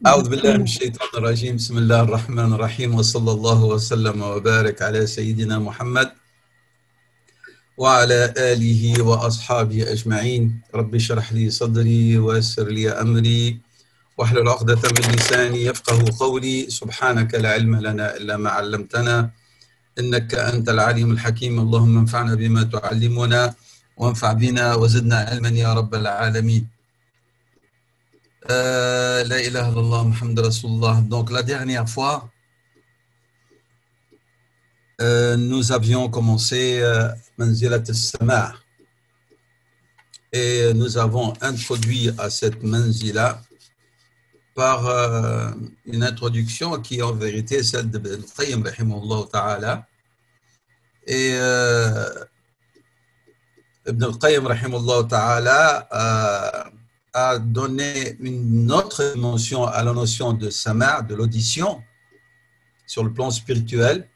أعوذ بالله من الشيطان الرجيم بسم الله الرحمن الرحيم وصلى الله وسلم وبارك على سيدنا محمد وعلى آله وأصحابه أجمعين رب اشرح لي صدري ويسر لي أمري واحلل عقدة من لساني يفقه قولي سبحانك لا علم لنا إلا ما علمتنا إنك أنت العليم الحكيم اللهم انفعنا بما تعلمنا وانفع بنا وزدنا علما يا رب العالمين. La ilaha illallah Muhammad Rasulullah. Donc la dernière fois, nous avions commencé Manzilat al-Sama' et nous avons introduit à cette manzila par une introduction qui est en vérité celle de Ibn al-Qayyim rahimahullah ta'ala. Et Ibn al-Qayyim rahimahullah ta'ala a donné une autre dimension à la notion de sama', de l'audition, sur le plan spirituel,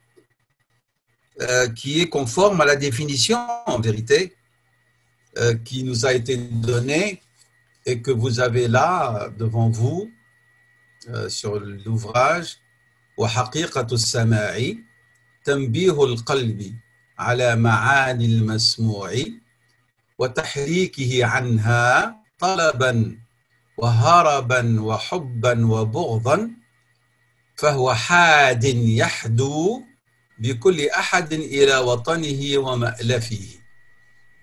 qui est conforme à la définition, en vérité, qui nous a été donnée et que vous avez là, devant vous, sur l'ouvrage « Wa haqiqatu as-sama'i, tanbihu al-qalbi ala ma'ani al-masmu'i, wa tahrikihi anha » طلبا وهربا وحبا وبغضا فهو حاد يحدو بكل أحد إلى وطنه ومألفه.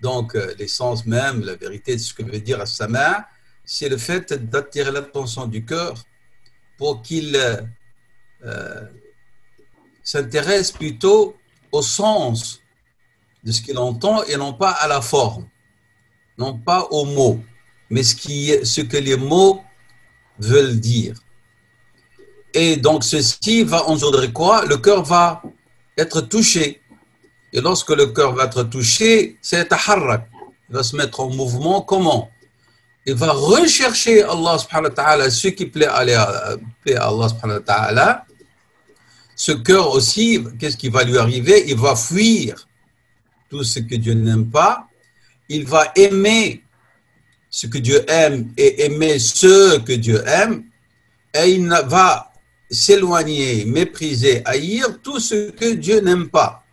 Donc l'essence même, la vérité de ce que veut dire as-sama', c'est le fait d'attirer l'attention du cœur pour qu'il s'intéresse plutôt au sens de ce qu'il entend et non pas à la forme, non pas aux mots, mais ce que les mots veulent dire. Et donc ceci va engendrer quoi? Le cœur va être touché. Et lorsque le cœur va être touché, c'est taharrak. Il va se mettre en mouvement. Comment? Il va rechercher Allah subhanahu wa ta'ala, ce qui plaît à Allah subhanahu wa ta'ala. Ce cœur aussi, qu'est-ce qui va lui arriver? Il va fuir tout ce que Dieu n'aime pas. Il va aimer ce que Dieu aime et aimer ce que Dieu aime, et il va s'éloigner, mépriser, haïr tout ce que Dieu n'aime pas.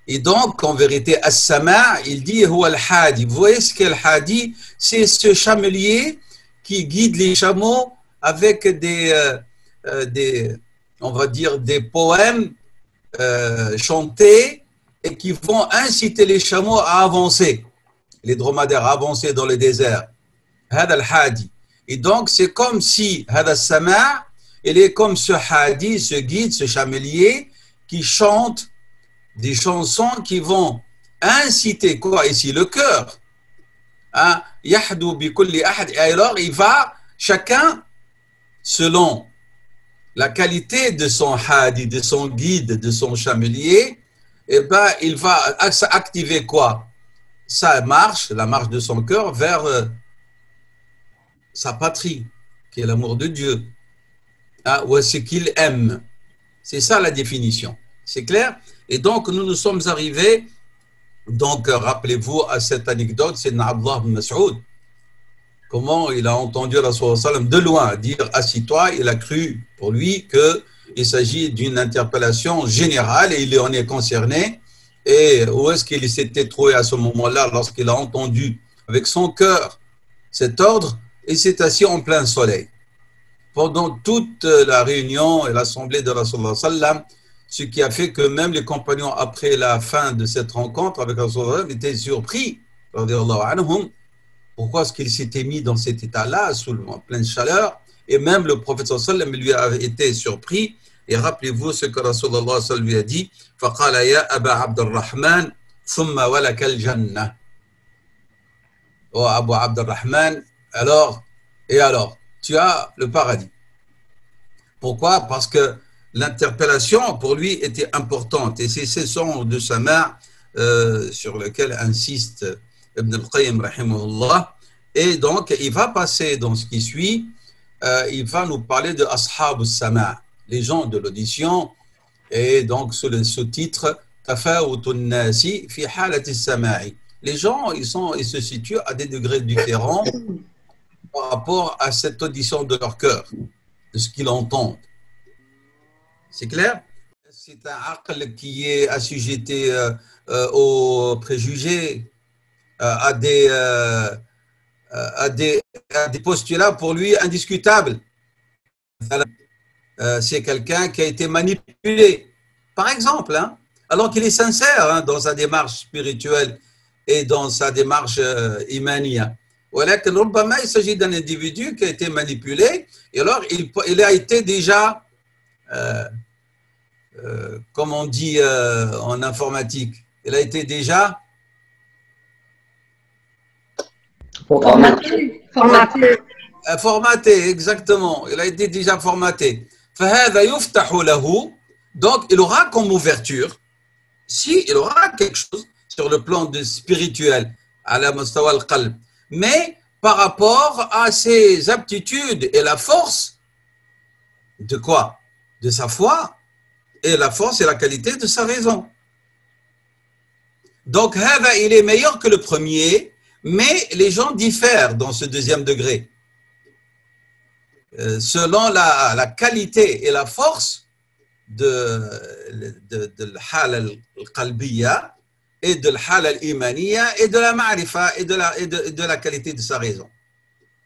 Et donc, en vérité, as-sama', il dit huwa al-hadi. Vous voyez ce qu'est al-hadi? C'est ce chamelier qui guide les chameaux avec on va dire, des poèmes chantés et qui vont inciter les chameaux à avancer. Les dromadaires avancés dans le désert. Hada al-hadi. Et donc, c'est comme si hada as-sama', il est comme ce hadi, ce guide, ce chamelier qui chante des chansons qui vont inciter quoi ici? Le cœur. Yahdu bi kulli ahad. Et alors, il va, chacun, selon la qualité de son hadi, de son guide, de son chamelier, eh ben, il va activer quoi? Ça marche, la marche de son cœur vers sa patrie, qui est l'amour de Dieu, ou ce qu'il aime. C'est ça la définition. C'est clair? Et donc, nous sommes arrivés, donc rappelez-vous à cette anecdote, c'est Abdullah ibn Mas'ud. Comment il a entendu Rasulullah sallam de loin dire « Assis-toi », il a cru pour lui qu'il s'agit d'une interpellation générale et il en est concerné. Et où est-ce qu'il s'était trouvé à ce moment-là lorsqu'il a entendu avec son cœur cet ordre? Il s'est assis en plein soleil. Pendant toute la réunion et l'assemblée de Rasulullah sallam, ce qui a fait que même les compagnons, après la fin de cette rencontre avec Rasulullah, étaient surpris. Pourquoi est-ce qu'il s'était mis dans cet état-là, en pleine chaleur? Et même le prophète sallam lui a été surpris. Et rappelez-vous ce que Rasulullah lui a dit. فقال يا أبا عبد الرحمن ثم ولك الجنة. Oh Abu Abd al-Rahman, alors, tu as le paradis. Pourquoi? Parce que l'interpellation pour lui était importante et c'est ce son de sama' sur lequel insiste Ibn al-Qayyim rahimahullah. Et donc, il va passer dans ce qui suit, il va nous parler de Ashab al-Sama', les gens de l'audition. Et donc, sous le sous-titre Tafawutun nasi fi halati as-sama'i. Les gens, ils se situent à des degrés différents par rapport à cette audition de leur cœur. de ce qu'il entend. C'est clair? C'est un aql qui est assujetti aux préjugés, à des postulats pour lui indiscutables. C'est quelqu'un qui a été manipulé, par exemple, hein, alors qu'il est sincère hein, dans sa démarche spirituelle et dans sa démarche imania. Il s'agit d'un individu qui a été manipulé et alors il a été déjà, comme on dit en informatique, il a été déjà formaté, exactement. Il a été déjà formaté. Donc, il aura comme ouverture, si il aura quelque chose sur le plan de spirituel, à la mustawa al-qalb, mais par rapport à ses aptitudes et la force de quoi? De sa foi et la force et la qualité de sa raison. Donc, il est meilleur que le premier, mais les gens diffèrent dans ce deuxième degré. Selon la qualité et la force de l'hal al-qalbiya et de l'hal al-imaniya et de la ma'rifa et de la qualité de sa raison.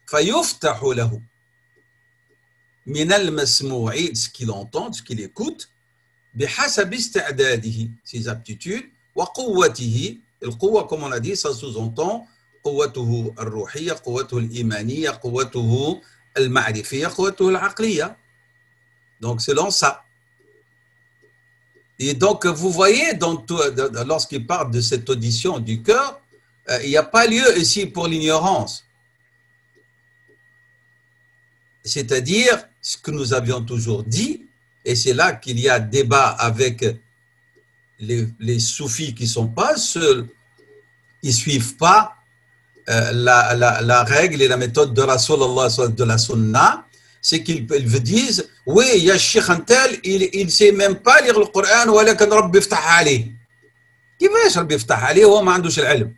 فَيُفْتَحُ لَهُ مِنَ الْمَسْمُوعِ, ce qu'il entend, ce qu'il écoute, بِحَسَبِ اسْتِعْدَادِهِ, ses aptitudes, وَقُوَّتِهِ, et le quwwa, comme on a dit, ça sous-entend قوته الروحية, قوته الإيمانية, قوته المعرفية, قوته العقلية. Donc, selon ça. Et donc, vous voyez, lorsqu'il parle de cette audition du cœur, il n'y a pas lieu ici pour l'ignorance. C'est-à-dire, ce que nous avions toujours dit, et c'est là qu'il y a débat avec les soufis qui ne sont pas seuls, ils ne suivent pas la règle et la méthode de Rasulullah, de la Sunna, c'est qu'ils disent, oui, il y a Cheikh Antel, il ne sait même pas lire le Coran, ولكن ربي يفتح عليه. كيفاش ربي يفتح عليه وهو ما عندوش العلم?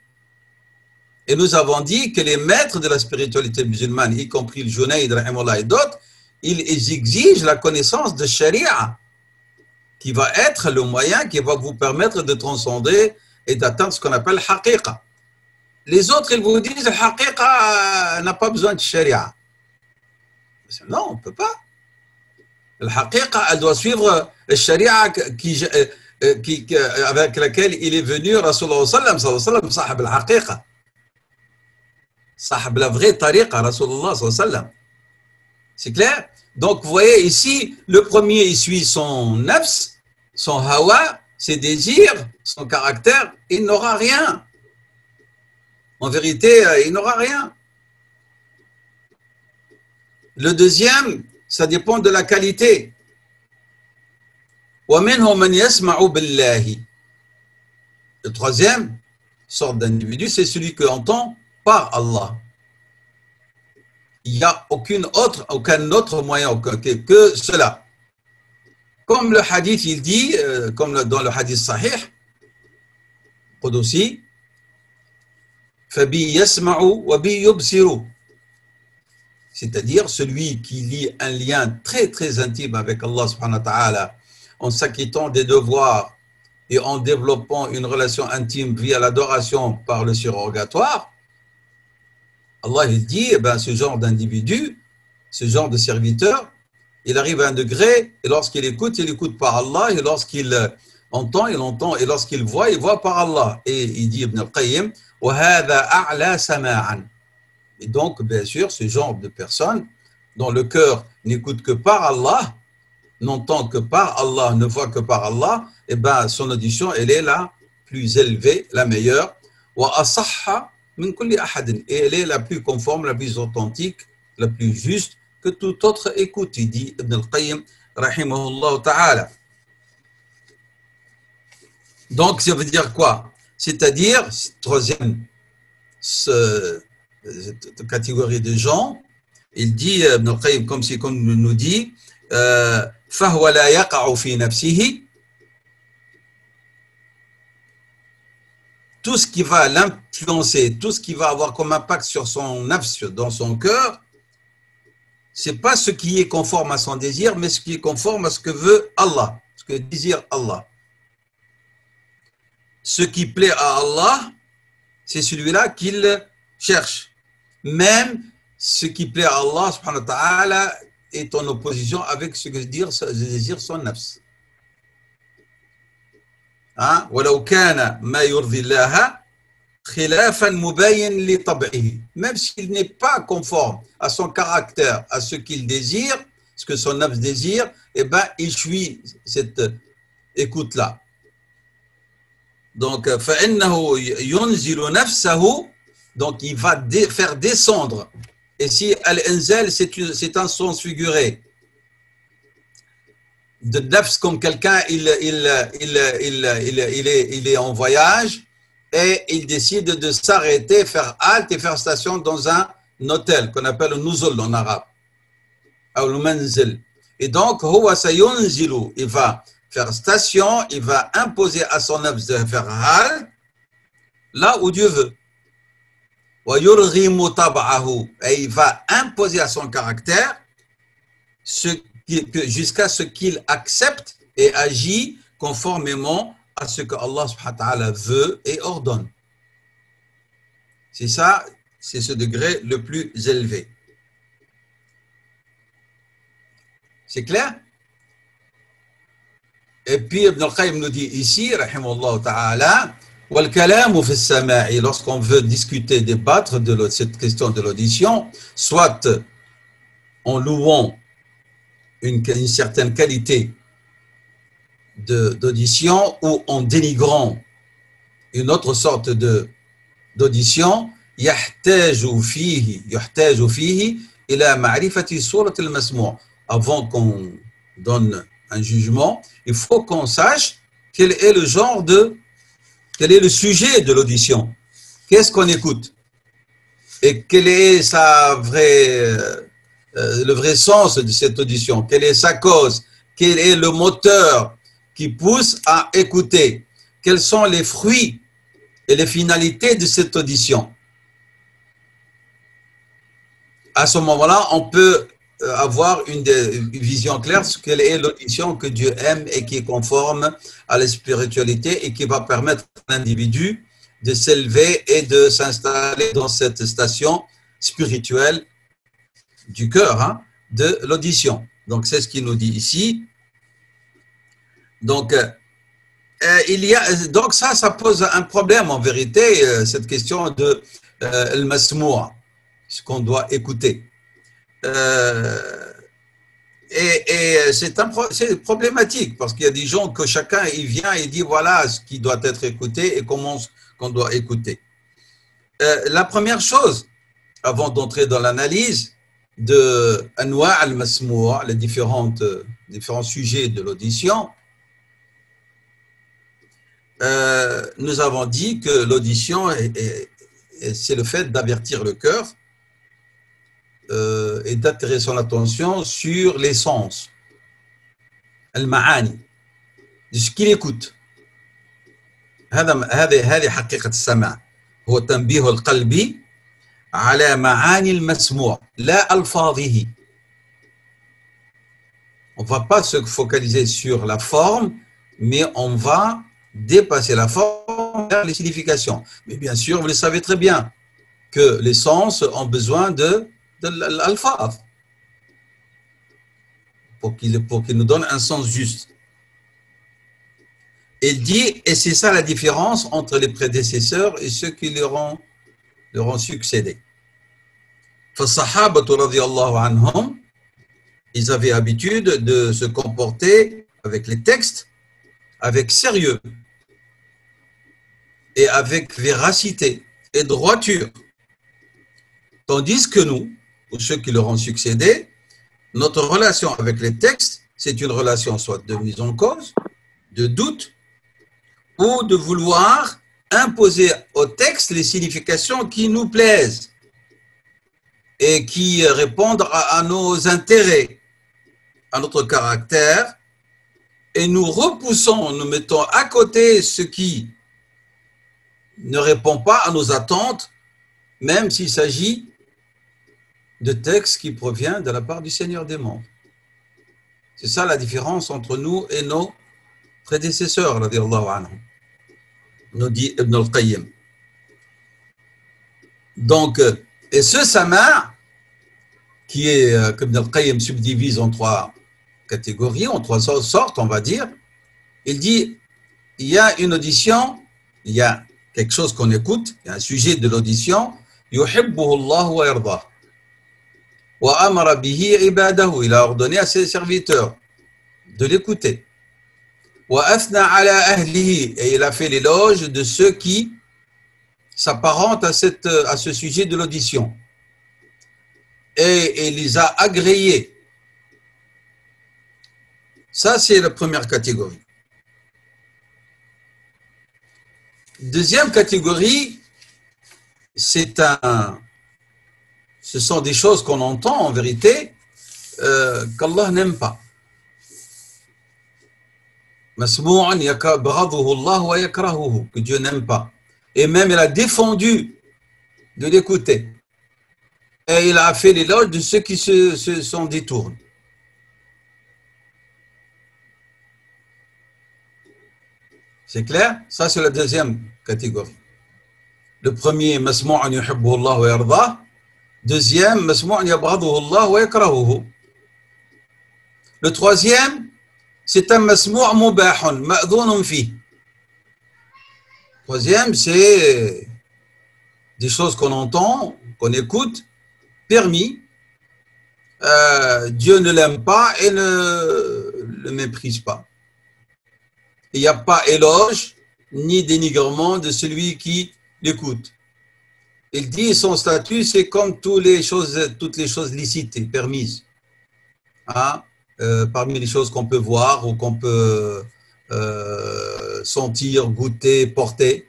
Et nous avons dit que les maîtres de la spiritualité musulmane, y compris le Junayd, rahimahullah, et d'autres, ils exigent la connaissance de Sharia, qui va être le moyen qui va vous permettre de transcender et d'atteindre ce qu'on appelle haqiqa. Les autres, ils vous disent, le haqiqa n'a pas besoin de Sharia. Non, on ne peut pas. Le haqiqa, elle doit suivre le Sharia avec laquelle il est venu Rasulullah sallallahu alayhi wa sallam, sahab al-haqiqa. Sahab la vraie tariqa, Rasulullah sallallahu alayhi wa sallam. C'est clair? Donc, vous voyez ici, le premier, il suit son nafs, son hawa, ses désirs, son caractère, il n'aura rien. En vérité, il n'aura rien. Le deuxième, ça dépend de la qualité. وَمِنْهُمْ مَنْ يَسْمَعُ بِاللَّهِ. Le troisième sorte d'individu, c'est celui qui entend par Allah. Il n'y a aucun autre moyen que cela. Comme le hadith, il dit, comme dans le hadith sahih, Qudusi, فَبِي يَسْمَعُ وَبِي يُبْصِرُ. C'est-à-dire celui qui lie un lien très très intime avec Allah subhanahu wa ta'ala en s'acquittant des devoirs et en développant une relation intime via l'adoration par le surrogatoire. Allah il dit, eh ben, ce genre d'individu, ce genre de serviteur, il arrive à un degré et lorsqu'il écoute par Allah, et lorsqu'il entend, il entend, et lorsqu'il voit, il voit par Allah. Et il dit Ibn al-Qayyim, وَهَذَا أَعْلَى سَمَاعًا. Et donc, bien sûr, ce genre de personne dont le cœur n'écoute que par Allah, n'entend que par Allah, ne voit que par Allah, eh ben, son audition, elle est la plus élevée, la meilleure. وَأَصَحَّ مِنْ كُلِّ أَحَدٍ. Et elle est la plus conforme, la plus authentique, la plus juste que toute autre écoute, il dit Ibn al-Qayyim, rahimahullah ta'ala. Donc, ça veut dire quoi? C'est-à-dire, troisième cette catégorie de gens, il dit, Ibn al-Qayyim, comme nous dit, فَهُوَ لَا يَقَعُ فِي نَفْسِهِ. Tout ce qui va l'influencer, tout ce qui va avoir comme impact sur son nafs, dans son cœur, c'est pas ce qui est conforme à son désir, mais ce qui est conforme à ce que veut Allah, ce que désire Allah. Ce qui plaît à Allah, c'est celui-là qu'il cherche. Même ce qui plaît à Allah, subhanahu wa ta'ala, est en opposition avec ce que désire son nafs. Hein? وَلَوْ كَانَ مَا يُرْضِي اللَّهَ خِلَافًا مُبَيٍّ لِطَبْعِهِ. Même s'il n'est pas conforme à son caractère, à ce qu'il désire, ce que son nafs désire, eh ben, il suit cette écoute-là. Donc, فَإِنَّهُ يُنْزِلُ نَفْسَهُ, donc il va faire descendre. Et si al-inzal, c'est un sens figuré. De nafs, comme quelqu'un, il est en voyage et il décide de s'arrêter, faire halte et faire station dans un hôtel qu'on appelle le nuzul en arabe. Ou le manzil. Et donc, huwa sayunzilu, il va faire station, il va imposer à son nafs de faire halte là où Dieu veut. Et il va imposer à son caractère jusqu'à ce qu'il accepte et agit conformément à ce que Allah subhanahu wa ta'ala veut et ordonne. C'est ça, c'est ce degré le plus élevé. C'est clair? Et puis Ibn al-Qayyim nous dit ici, rahimahullah ta'ala, lorsqu'on veut discuter, débattre de cette question de l'audition, soit en louant une certaine qualité d'audition ou en dénigrant une autre sorte d'audition, avant qu'on donne un jugement, il faut qu'on sache quel est le genre quel est le sujet de l'audition, qu'est-ce qu'on écoute et quel est le vrai sens de cette audition, quelle est sa cause, quel est le moteur qui pousse à écouter, quels sont les fruits et les finalités de cette audition. À ce moment-là, on peut avoir une vision claire sur quelle est l'audition que Dieu aime et qui est conforme à la spiritualité et qui va permettre à l'individu de s'élever et de s'installer dans cette station spirituelle du cœur, hein, de l'audition. Donc, c'est ce qu'il nous dit ici. Donc, donc ça pose un problème en vérité, cette question de al-masmou', ce qu'on doit écouter. Et c'est problématique parce qu'il y a des gens que chacun il vient et dit voilà ce qui doit être écouté et comment qu'on doit écouter. La première chose, avant d'entrer dans l'analyse de Anwa' al-Masmou', les différents sujets de l'audition, nous avons dit que l'audition, c'est le fait d'avertir le cœur et d'attirer son attention sur les sens, al-ma'ani, de ce qu'il écoute. هذه حقيقة السمع هو تنبيه القلب على معاني المسموع لا ألفاظه. On ne va pas se focaliser sur la forme, mais on va dépasser la forme vers les significations. Mais bien sûr, vous le savez très bien que les sens ont besoin de l'alphaz pour qu'il nous donne un sens juste. Il dit, et c'est ça la différence entre les prédécesseurs et ceux qui leur ont succédé. فالصحابة رضي الله عنهم, ils avaient habitude de se comporter avec les textes avec sérieux et avec véracité et droiture. Tandis que nous, ou ceux qui leur ont succédé, notre relation avec les textes, c'est une relation soit de mise en cause, de doute, ou de vouloir imposer au texte les significations qui nous plaisent et qui répondent à nos intérêts, à notre caractère, et nous repoussons, nous mettons à côté ce qui ne répond pas à nos attentes, même s'il s'agit de texte qui provient de la part du Seigneur des mondes. C'est ça la différence entre nous et nos prédécesseurs, radiallahu anhum, nous dit Ibn al-Qayyim. Donc, et ce sama' qui est, que Ibn al-Qayyim subdivise en trois catégories, en trois sortes, on va dire, il dit, il y a une audition, il y a quelque chose qu'on écoute, il y a un sujet de l'audition, yuhibbuhu Allah wa yardah. Wa amara bihi ibadahu, il a ordonné à ses serviteurs de l'écouter. Wa athna ala ahlihi, et il a fait l'éloge de ceux qui s'apparentent à ce sujet de l'audition. Et il les a agréés. Ça, c'est la première catégorie. Deuxième catégorie, ce sont des choses qu'on entend en vérité qu'Allah n'aime pas. Que Dieu n'aime pas. Et même il a défendu de l'écouter. Et il a fait l'éloge de ceux qui se sont détournés. C'est clair? Ça, c'est la deuxième catégorie. Le premier, masmu'an yuhibbuhu Allah wa yardah. Deuxième, masmu'an yabghaduhu Allah wa yakrahuhu. Le troisième, c'est un masmu' mubahun, ma'dhunun fi. Troisième, c'est des choses qu'on entend, qu'on écoute, permis. Dieu ne l'aime pas et ne le méprise pas. Il n'y a pas éloge ni dénigrement de celui qui l'écoute. Il dit son statut, c'est comme toutes les choses licites et permises. Hein? Parmi les choses qu'on peut voir ou qu'on peut sentir, goûter, porter.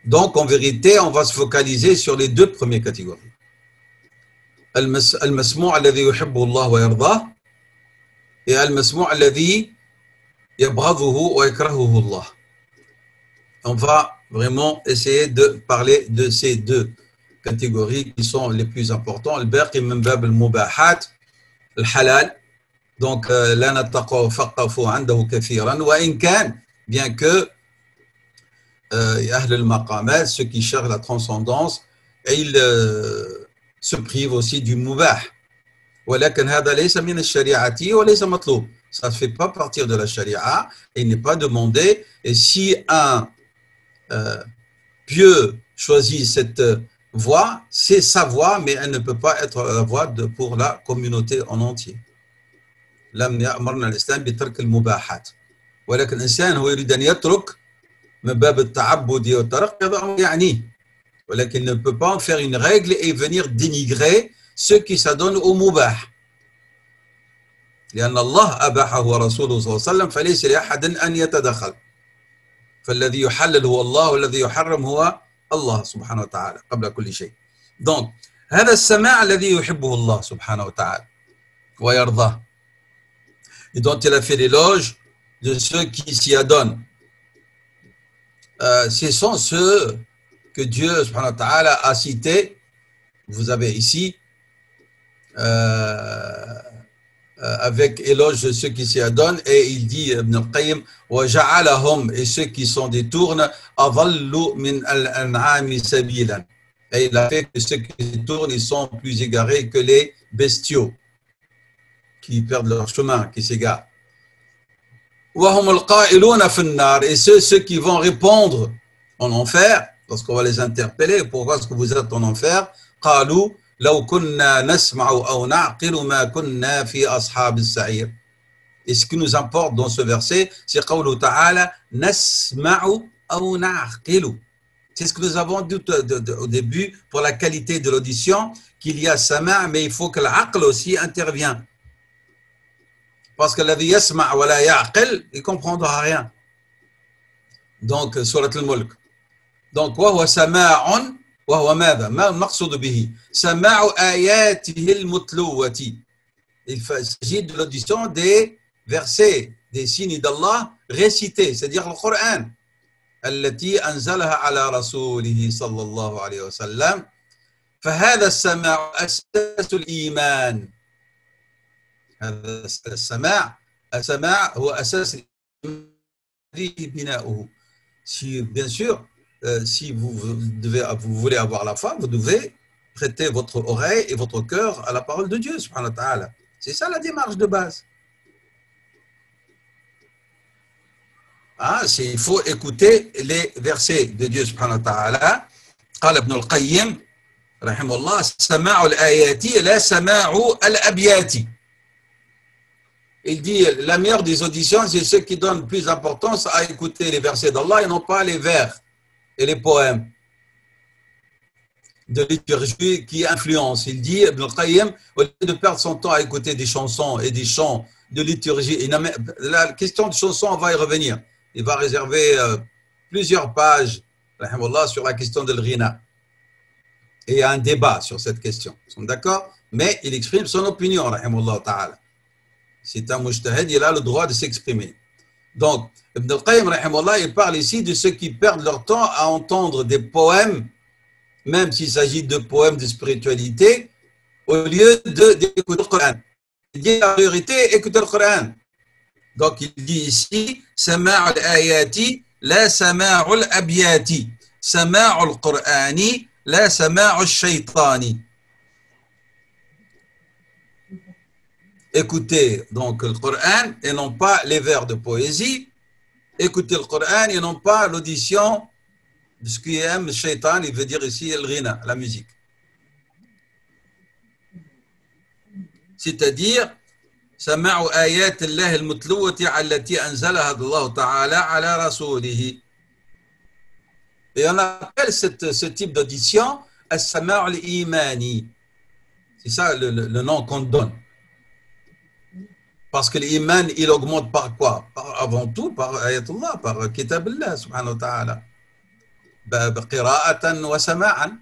Donc, en vérité, on va se focaliser sur les deux premières catégories. Al-masmu' alladhi yuhibbu Allah wa yardah et al-masmu' alladhi yabghaduhu wa yakrahuhu Allah. On va vraiment essayer de parler de ces deux catégories qui sont les plus importantes. Al-baqi min bab al-mubahat, al-halal. Donc, la nataqafu 'indahu kathiran wa in kan, bien que ahl al-maqamat, ceux qui cherchent la transcendance, et ils se privent aussi du mubah. ولكن هذا ليس من الشريعة وليس مطلوب. Ça ne fait pas partir de la sharia et il n'est pas demandé. Et si un pieux choisit cette voie, c'est sa voie, mais elle ne peut pas être la voie pour la communauté en entier. لم يأمرنا الإسلام بترك المباحات. ولكن الإنسان هو يريد أن يترك من باب التعبد والترك يعني. ولكن ne peut pas en faire une règle et venir dénigrer ceux qui s'adonnent au mubah. لأن الله أباحه ورسوله صلى الله عليه وسلم فليس لأحد أن يتدخل. فالذي يحلل هو الله والذي يحرم هو الله سبحانه وتعالى قبل كل شيء. Donc هذا السماع الذي يحبه الله سبحانه وتعالى ويرضاه. Et dont il a fait l'éloge de ceux qui s'y adonnent. Ce sont ceux que Dieu subhanahu wa ta'ala a cités. Vous avez ici avec éloge de ceux qui s'y adonnent, et il dit Ibn al-Qayyim wa ja'alahum, et ceux qui s'en détournent, adallu min al-an'ami sabilan, et il a fait que ceux qui se tournent, ils sont plus égarés que les bestiaux qui perdent leur chemin, qui s'égarent. Wa hum al-qa'iluna fi an-nar, et ceux qui vont répondre en enfer lorsqu'on va les interpeller, pourquoi est-ce que vous êtes en enfer? qalu لو كنا نسمع أو نعقل ما كنا في أصحاب السعير. Et ce qui nous importe dans ce verset, c'est قوله تعالى نسمع أو نعقل. C'est ce que nous avons dit au début pour la qualité de l'audition, qu'il y a sama', mais il faut que l'aql aussi intervient. Parce que الذي يسمع ولا يعقل, il ne comprendra rien. Donc, Surat al-Mulk. Donc, وهو سماع وهو ماذا؟ ما المقصود به؟ سماع آياته المتلوة. Il s'agit de l'audition des versets, des signes d'Allah récités, c'est-à-dire le Coran. التي أنزلها على رسوله صلى الله عليه وسلم فهذا السماع أساس الإيمان. هذا السماع هو أساس بناؤه. Si, bien sûr, si vous voulez avoir la foi, vous devez prêter votre oreille et votre cœur à la parole de Dieu, subhanahu wa ta'ala. C'est ça la démarche de base. Il faut écouter les versets de Dieu, subhanahu wa ta'ala. قال ابن القيم رحمه الله سماع الآيات لا سماع الأبيات. Il dit la meilleure des auditions, c'est ceux qui donnent plus d'importance à écouter les versets d'Allah et non pas les vers et les poèmes de liturgie qui influencent. Il dit, Ibn al-Qayyim, au lieu de perdre son temps à écouter des chansons et des chants de liturgie, la question de chansons, on va y revenir. Il va réserver plusieurs pages sur la question de l'ghina. Et il y a un débat sur cette question. Ils sont d'accord? Mais il exprime son opinion, rahimahullah ta'ala. C'est un mujtahid, il a le droit de s'exprimer. Donc, Ibn al-Qayyim, rahimahullah, il parle ici de ceux qui perdent leur temps à entendre des poèmes, même s'il s'agit de poèmes de spiritualité, au lieu d'écouter le Coran. Il dit la priorité, écouter le Coran. Donc, il dit ici, سماع الآيات لا سماع الأبيات سماع القرآن لا سماع الشيطان. Écoutez donc le Coran et non pas les vers de poésie. Écoutez le Coran et non pas l'audition de ce qui aime le shaitan, il veut dire ici le ghina, la musique. C'est-à-dire سماع آيات الله المتلوة التي أنزلها الله تعالى على رسوله. Et on appelle ce type d'audition السماع الإيماني. C'est ça le nom qu'on donne. Parce que l'iman, il augmente par quoi? Avant tout par ayatullah, par kitabillah subhanahu wa ta'ala. Qira'atan wa sama'an.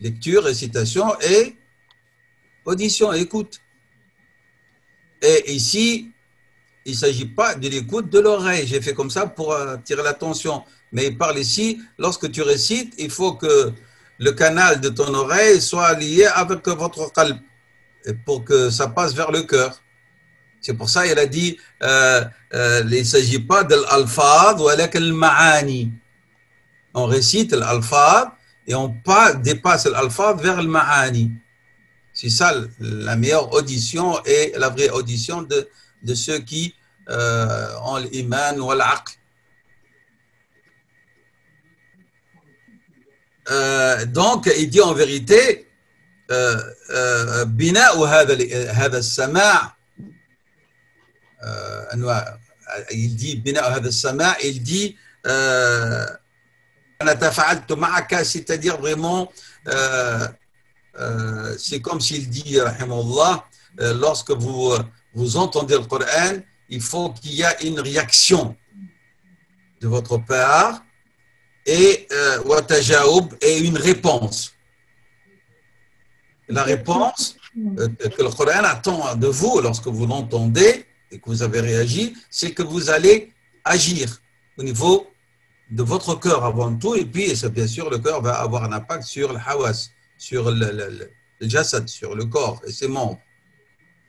Lecture, récitation et audition, écoute. Et ici, il ne s'agit pas de l'écoute de l'oreille. J'ai fait comme ça pour attirer l'attention. Mais il parle ici, lorsque tu récites, il faut que le canal de ton oreille soit lié avec votre qalb, pour que ça passe vers le cœur. C'est pour ça qu'il a dit il ne s'agit pas de l'alfad ou avec le ma'ani. On récite l'alfad et on dépasse l'alfad vers le ma'ani. C'est ça la meilleure audition et la vraie audition de ceux qui ont l'iman ou l'aql. Donc, il dit en vérité بناء هذا السماع il dit بناء هذا السماع il dit أنا تفاعلت معك, c'est-à-dire vraiment c'est comme s'il dit rahimahullah, lorsque vous entendez le Coran, il faut qu'il y ait une réaction de votre part et une réponse. La réponse que le Coran attend de vous lorsque vous l'entendez et que vous avez réagi, c'est que vous allez agir au niveau de votre cœur avant tout, et puis bien sûr le cœur va avoir un impact sur le hawas, sur le jasad, sur le corps et ses membres,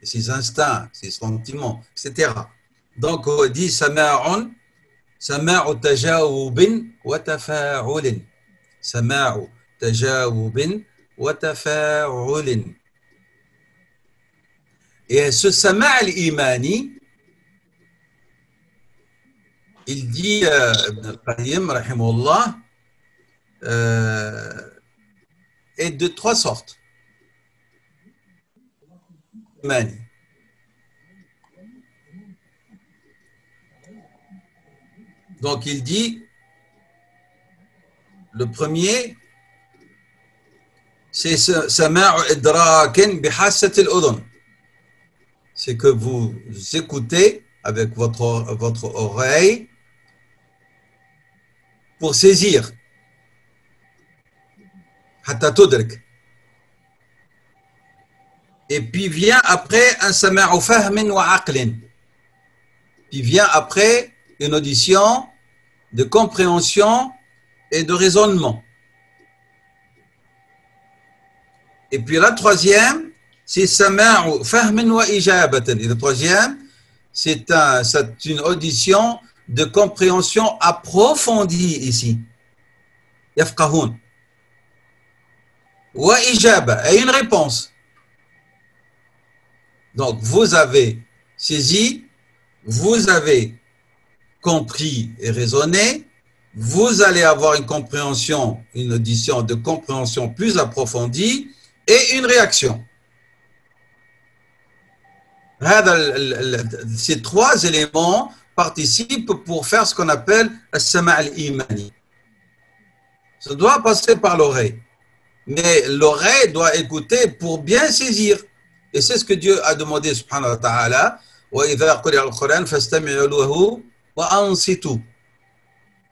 et ses instincts, ses sentiments, etc. Donc on dit sama'un, sama'u tajawubin wa tafa'ulin, sama'u tajawubin wa tafa'ulin. Et ce sama' al-imani, il dit Ibn al-Qayyim rahimahullah, est de trois sortes. Imani. Donc il dit, le premier, c'est sama'u idrakin bihassat al-udhun. C'est que vous écoutez avec votre oreille pour saisir. Hatta tudrik. Et puis vient après un sama'u fahmin wa aqlin. Puis vient après une audition de compréhension et de raisonnement. Et puis la troisième, c'est sama'u fahmin wa ijabatan. Et le troisième, c'est une audition de compréhension approfondie ici. Yafqahun. Wa ijaba, et une réponse. Donc, vous avez saisi, vous avez compris et raisonné, vous allez avoir une compréhension, une audition de compréhension plus approfondie et une réaction. Ces trois éléments participent pour faire ce qu'on appelle al-sama' al-imani. Ça doit passer par l'oreille. Mais l'oreille doit écouter pour bien saisir. Et c'est ce que Dieu a demandé, subhanahu wa ta'ala. وَإِذَا قُرِئَ الْقُرْآنُ فَاسْتَمِعُوا لَهُ وَأَنصِتُوا.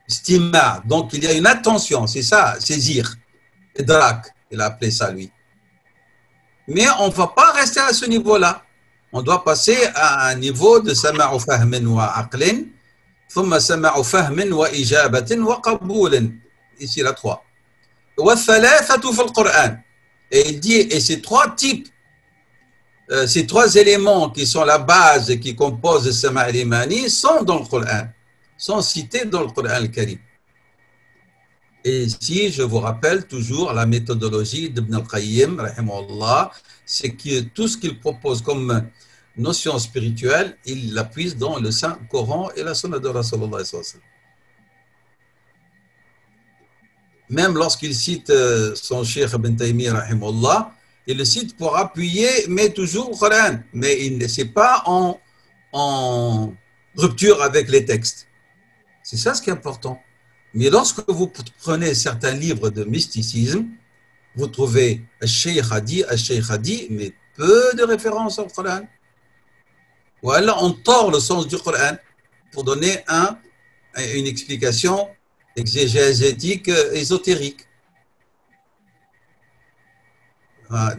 Istima. Donc il y a une attention, c'est ça, saisir. Idrak, il a appelé ça lui. Mais on ne va pas rester à ce niveau-là. On doit passer à un niveau de sama'u fahmin wa aqlin, thumma sama'u fahmin wa ijabatin wa qabulin. Ici la 3. Wa thalathatu fil Qur'an. Et il dit, et ces trois types, ces trois éléments qui sont la base et qui composent le sama' al-imani sont dans le Coran, sont cités dans le Coran al-Karim. Et ici, je vous rappelle toujours la méthodologie d'Ibn al-Qayyim, rahimahullah, c'est que tout ce qu'il propose comme notion spirituelle, il l'appuie dans le Saint-Coran et la Sunna de Rasulullah. Même lorsqu'il cite son cheikh Ibn Taymiyyah, rahimahullah, il le cite pour appuyer, mais toujours le Coran. Mais ce n'est pas en rupture avec les textes. C'est ça ce qui est important. Mais lorsque vous prenez certains livres de mysticisme, vous trouvez Al-Shaykh a dit, mais peu de références au Coran. Ou alors on tord le sens du Coran pour donner une explication exégétique ésotérique.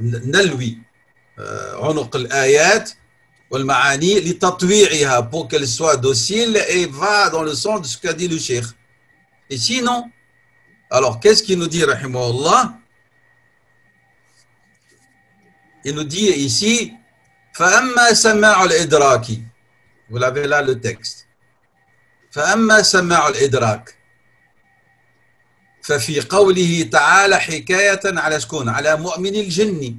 نلوي عنق الآيات والمعاني لتطويعها pour qu'elle soit docile et va dans le sens de ce qu'a dit le cheikh. Et sinon, alors qu'est-ce qu'il nous dit, rahimahullah? Il nous dit ici, فَأَمَّا سَمَاعُ الْإِدْرَاكِ. Vous l'avez là le texte. فَأَمَّا سَمَاعُ الْإِدْرَاكِ ففي قوله تعالى حكاية على شكون؟ على مؤمن الجن.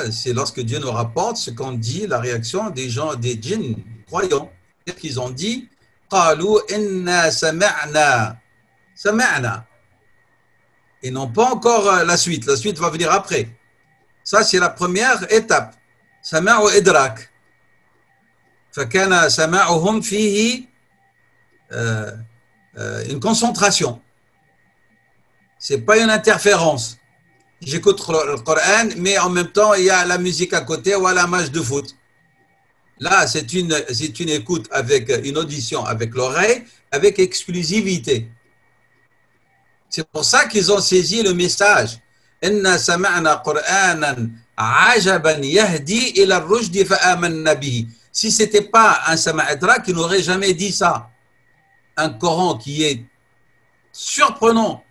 C'est lorsque Dieu nous rapporte ce qu'on dit, la réaction des gens, des djinns, croyants. Qu'est-ce qu'ils ont dit? قالوا إنا سمعنا. سمعنا. Ils n'ont pas encore la suite. La suite va venir après. Ça, c'est la première étape. سماع إدراك. فكان سماعهم فيه une concentration. C'est pas une interférence. J'écoute le Coran, mais en même temps, il y a la musique à côté ou la match de foot. Là, c'est une écoute avec une audition avec l'oreille, avec exclusivité. C'est pour ça qu'ils ont saisi le message. Inna sama'na Qur'anan ajaban yahdi ila ar-rushdi fa'amanna bihi. Si c'était pas un sama' idrak, il n'aurait jamais dit ça. Un Coran qui est surprenant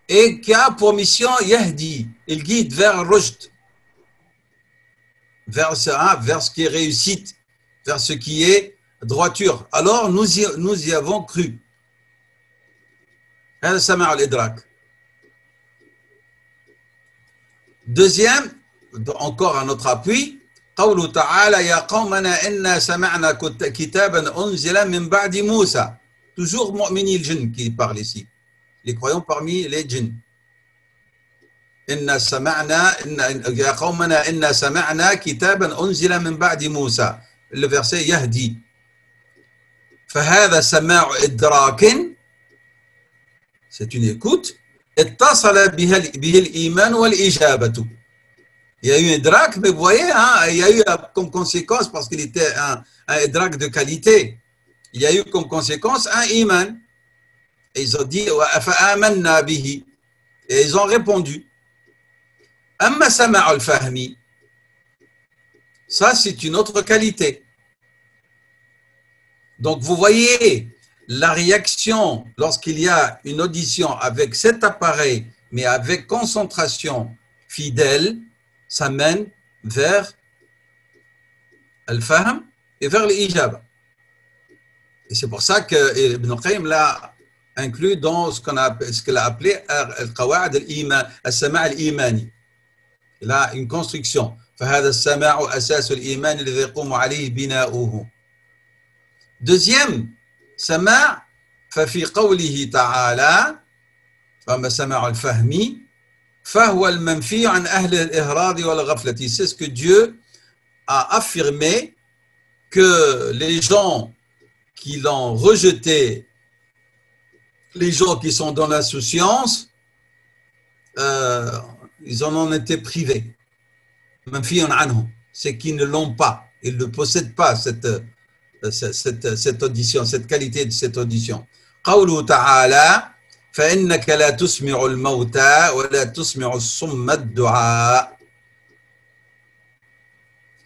et qui a pour mission Yahdi, il guide vers Rushd, vers ce qui est réussite, vers ce qui est droiture. Alors nous y avons cru. Deuxième, encore un autre appui, قوله تعالى يا قومنا إنا سمعنا كتابا أنزل من بعد موسى. Toujours mu'mini al-jinn qui parle ici. Les croyants parmi les djinns. Inna sama'na, ya qawmana inna sama'na kitaban unzila min ba'di Musa. Le verset Yahdi. Fahadha sama'u idrakin. C'est une écoute. Ittasala bihi al-iman wal-ijabatu. Il y a eu un idrak, mais vous voyez, il y a eu comme conséquence, parce qu'il était un idrak de qualité, il y a eu comme conséquence un iman. Et ils ont dit فَآمَنَّا بِهِ. Et ils ont répondu. أَمَّا سَمَعُ الْفَهْمِ. Ça, c'est une autre qualité Donc, vous voyez la réaction lorsqu'il y a une audition avec cet appareil, mais avec concentration fidèle, ça mène vers al-fahm et vers l'ijaba. Et c'est pour ça que Ibn Qayyim l'a inclus dans ce qu'il a appelé al-qawa'id al-sama' al-imani. Il a une construction. فهذا السماع أساس الإيمان الذي يقوم عليه بناؤه. Deuxième سماع ففي قوله تعالى فما سماع الفهم فهو المنفي عن أهل الإهراض والغفلة. C'est ce que Dieu a affirmé, que les gens qui l'ont rejeté, les gens qui sont dans l'insouciance, ils en ont été privés. C'est qu'ils ne l'ont pas, ils ne possèdent pas cette audition, cette qualité de cette audition. قوله تعالى فإنك لا تسمع الموتى ولا تسمع الصم الدعاء.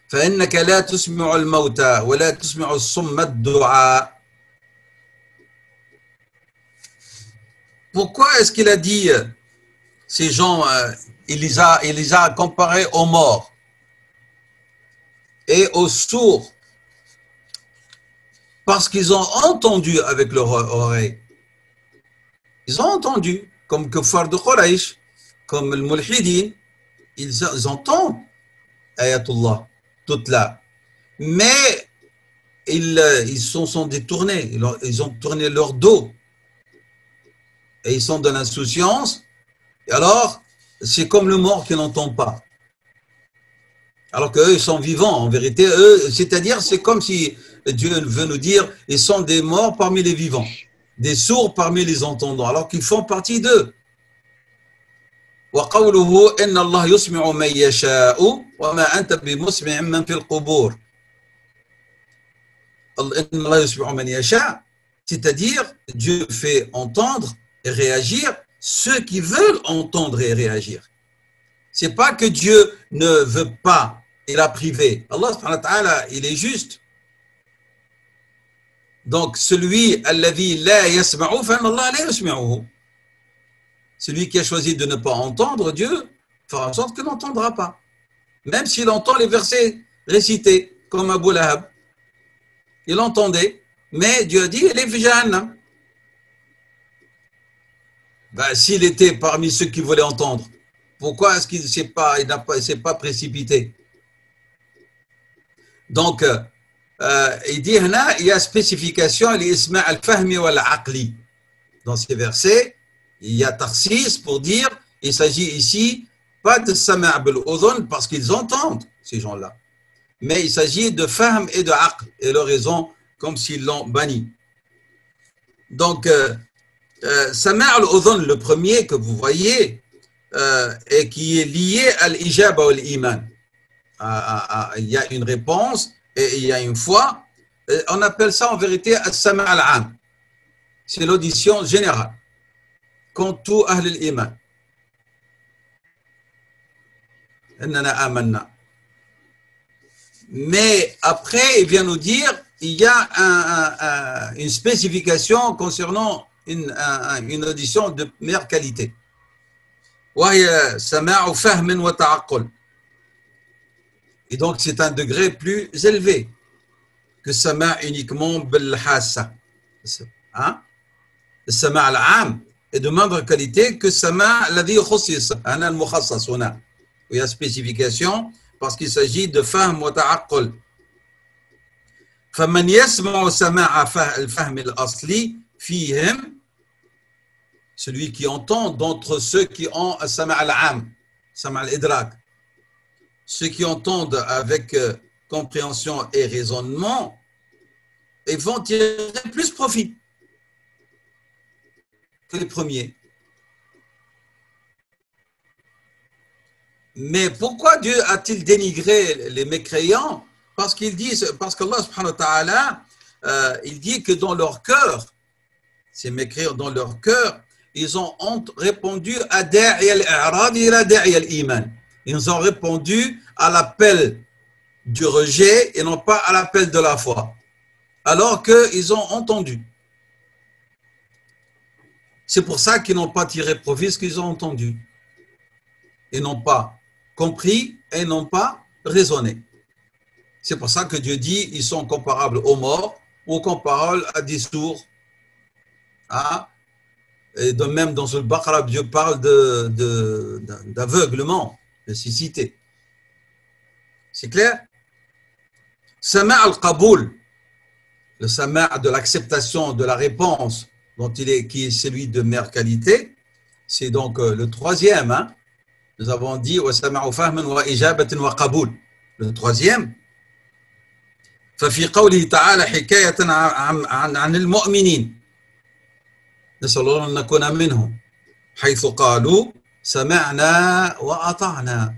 فإنك لا تسمع الموتى ولا تسمع الصم الدعاء. Pourquoi est-ce qu'il a dit ces gens, il les a comparés aux morts et aux sourds? Parce qu'ils ont entendu avec leur oreille. Ils ont entendu, comme Kuffar de Quraysh, comme le Mulhidin, ils entendent Ayatullah, toute là. Mais ils sont détournés, ils ont tourné leur dos. Et ils sont dans l'insouciance. Et alors, c'est comme le mort qui n'entend pas. Alors qu'eux, ils sont vivants. En vérité, eux, c'est-à-dire, c'est comme si Dieu veut nous dire, ils sont des morts parmi les vivants, des sourds parmi les entendants, alors qu'ils font partie d'eux. وقوله إن الله يسمع من يشاء وما أنت بمسمع من في القبور. إن الله يسمع من يشاء, c'est-à-dire, Dieu fait entendre et réagir ceux qui veulent entendre et réagir. C'est pas que Dieu ne veut pas, il a privé. Allah subhanahu wa ta'ala, il est juste. Donc, celui alladhi la yasma'u fa inna Allah la yasma'uhu. Celui qui a choisi de ne pas entendre, Dieu fera en sorte qu'il n'entendra pas. Même s'il entend les versets récités, comme Abu Lahab. Il entendait, mais Dieu a dit, il est fi Jahannam. Ben, s'il était parmi ceux qui voulaient entendre, pourquoi est-ce qu'il ne s'est pas précipité? Donc, il dit, il y a spécification, l'isma' al-fahmi wal-aqli. Dans ces versets, il y a tarsis pour dire, il s'agit ici pas de sama' bil-udhun parce qu'ils entendent, ces gens-là. Mais il s'agit de fahm et de aql, et leur raison, comme s'ils l'ont banni. Donc, sama' al-udhun, le premier que vous voyez, et qui est lié à l'ijaba ou l'iman. Il y a une réponse et il y a une foi. On appelle ça en vérité al-sama' al-am. C'est l'audition générale. Kuntu ahl al-iman. Innana amanna. Mais après, il vient nous dire, il y a une spécification concernant une audition de meilleure qualité. وهي سماع فهم وتعقل. Et donc c'est un degré plus élevé que sama' uniquement بالحاسة. Hein? السماع العام est de moindre qualité que sama' الذي خصص. أنا المخصص هنا. Il y a spécification parce qu'il s'agit de فهم وتعقل. فمن يسمع سماع الفهم الأصلي فيهم, celui qui entend d'entre ceux qui ont sama' al-am, sama' al-idrak, ceux qui entendent avec compréhension et raisonnement, ils vont tirer plus profit que les premiers. Mais pourquoi Dieu a-t-il dénigré les mécréants? Parce qu'Allah subhanahu wa ta'ala, il dit que dans leur cœur, ces mécréants dans leur cœur, ils ont répondu à da'i al-i'rad ila da'i al-iman. Ils ont répondu à l'appel du rejet et non pas à l'appel de la foi. alors qu'ils ont entendu. C'est pour ça qu'ils n'ont pas tiré profit de ce qu'ils ont entendu. Ils n'ont pas compris et n'ont pas raisonné. C'est pour ça que Dieu dit ils sont comparables aux morts ou comparables à des sourds. Ah, et de même dans le Baqarah, Dieu parle d'aveuglement, de cécité. C'est clair? Sama' al-Qaboul, le sama' de l'acceptation de la réponse dont qui est celui de meilleure qualité, c'est donc le troisième. Hein? Nous avons dit wa sama'u fahman wa ijabatin wa qaboul. Le troisième. ففي قوله تعالى حكاية عن المؤمنين نسأل الله أن نكون منهم حيث قالوا سمعنا وأطعنا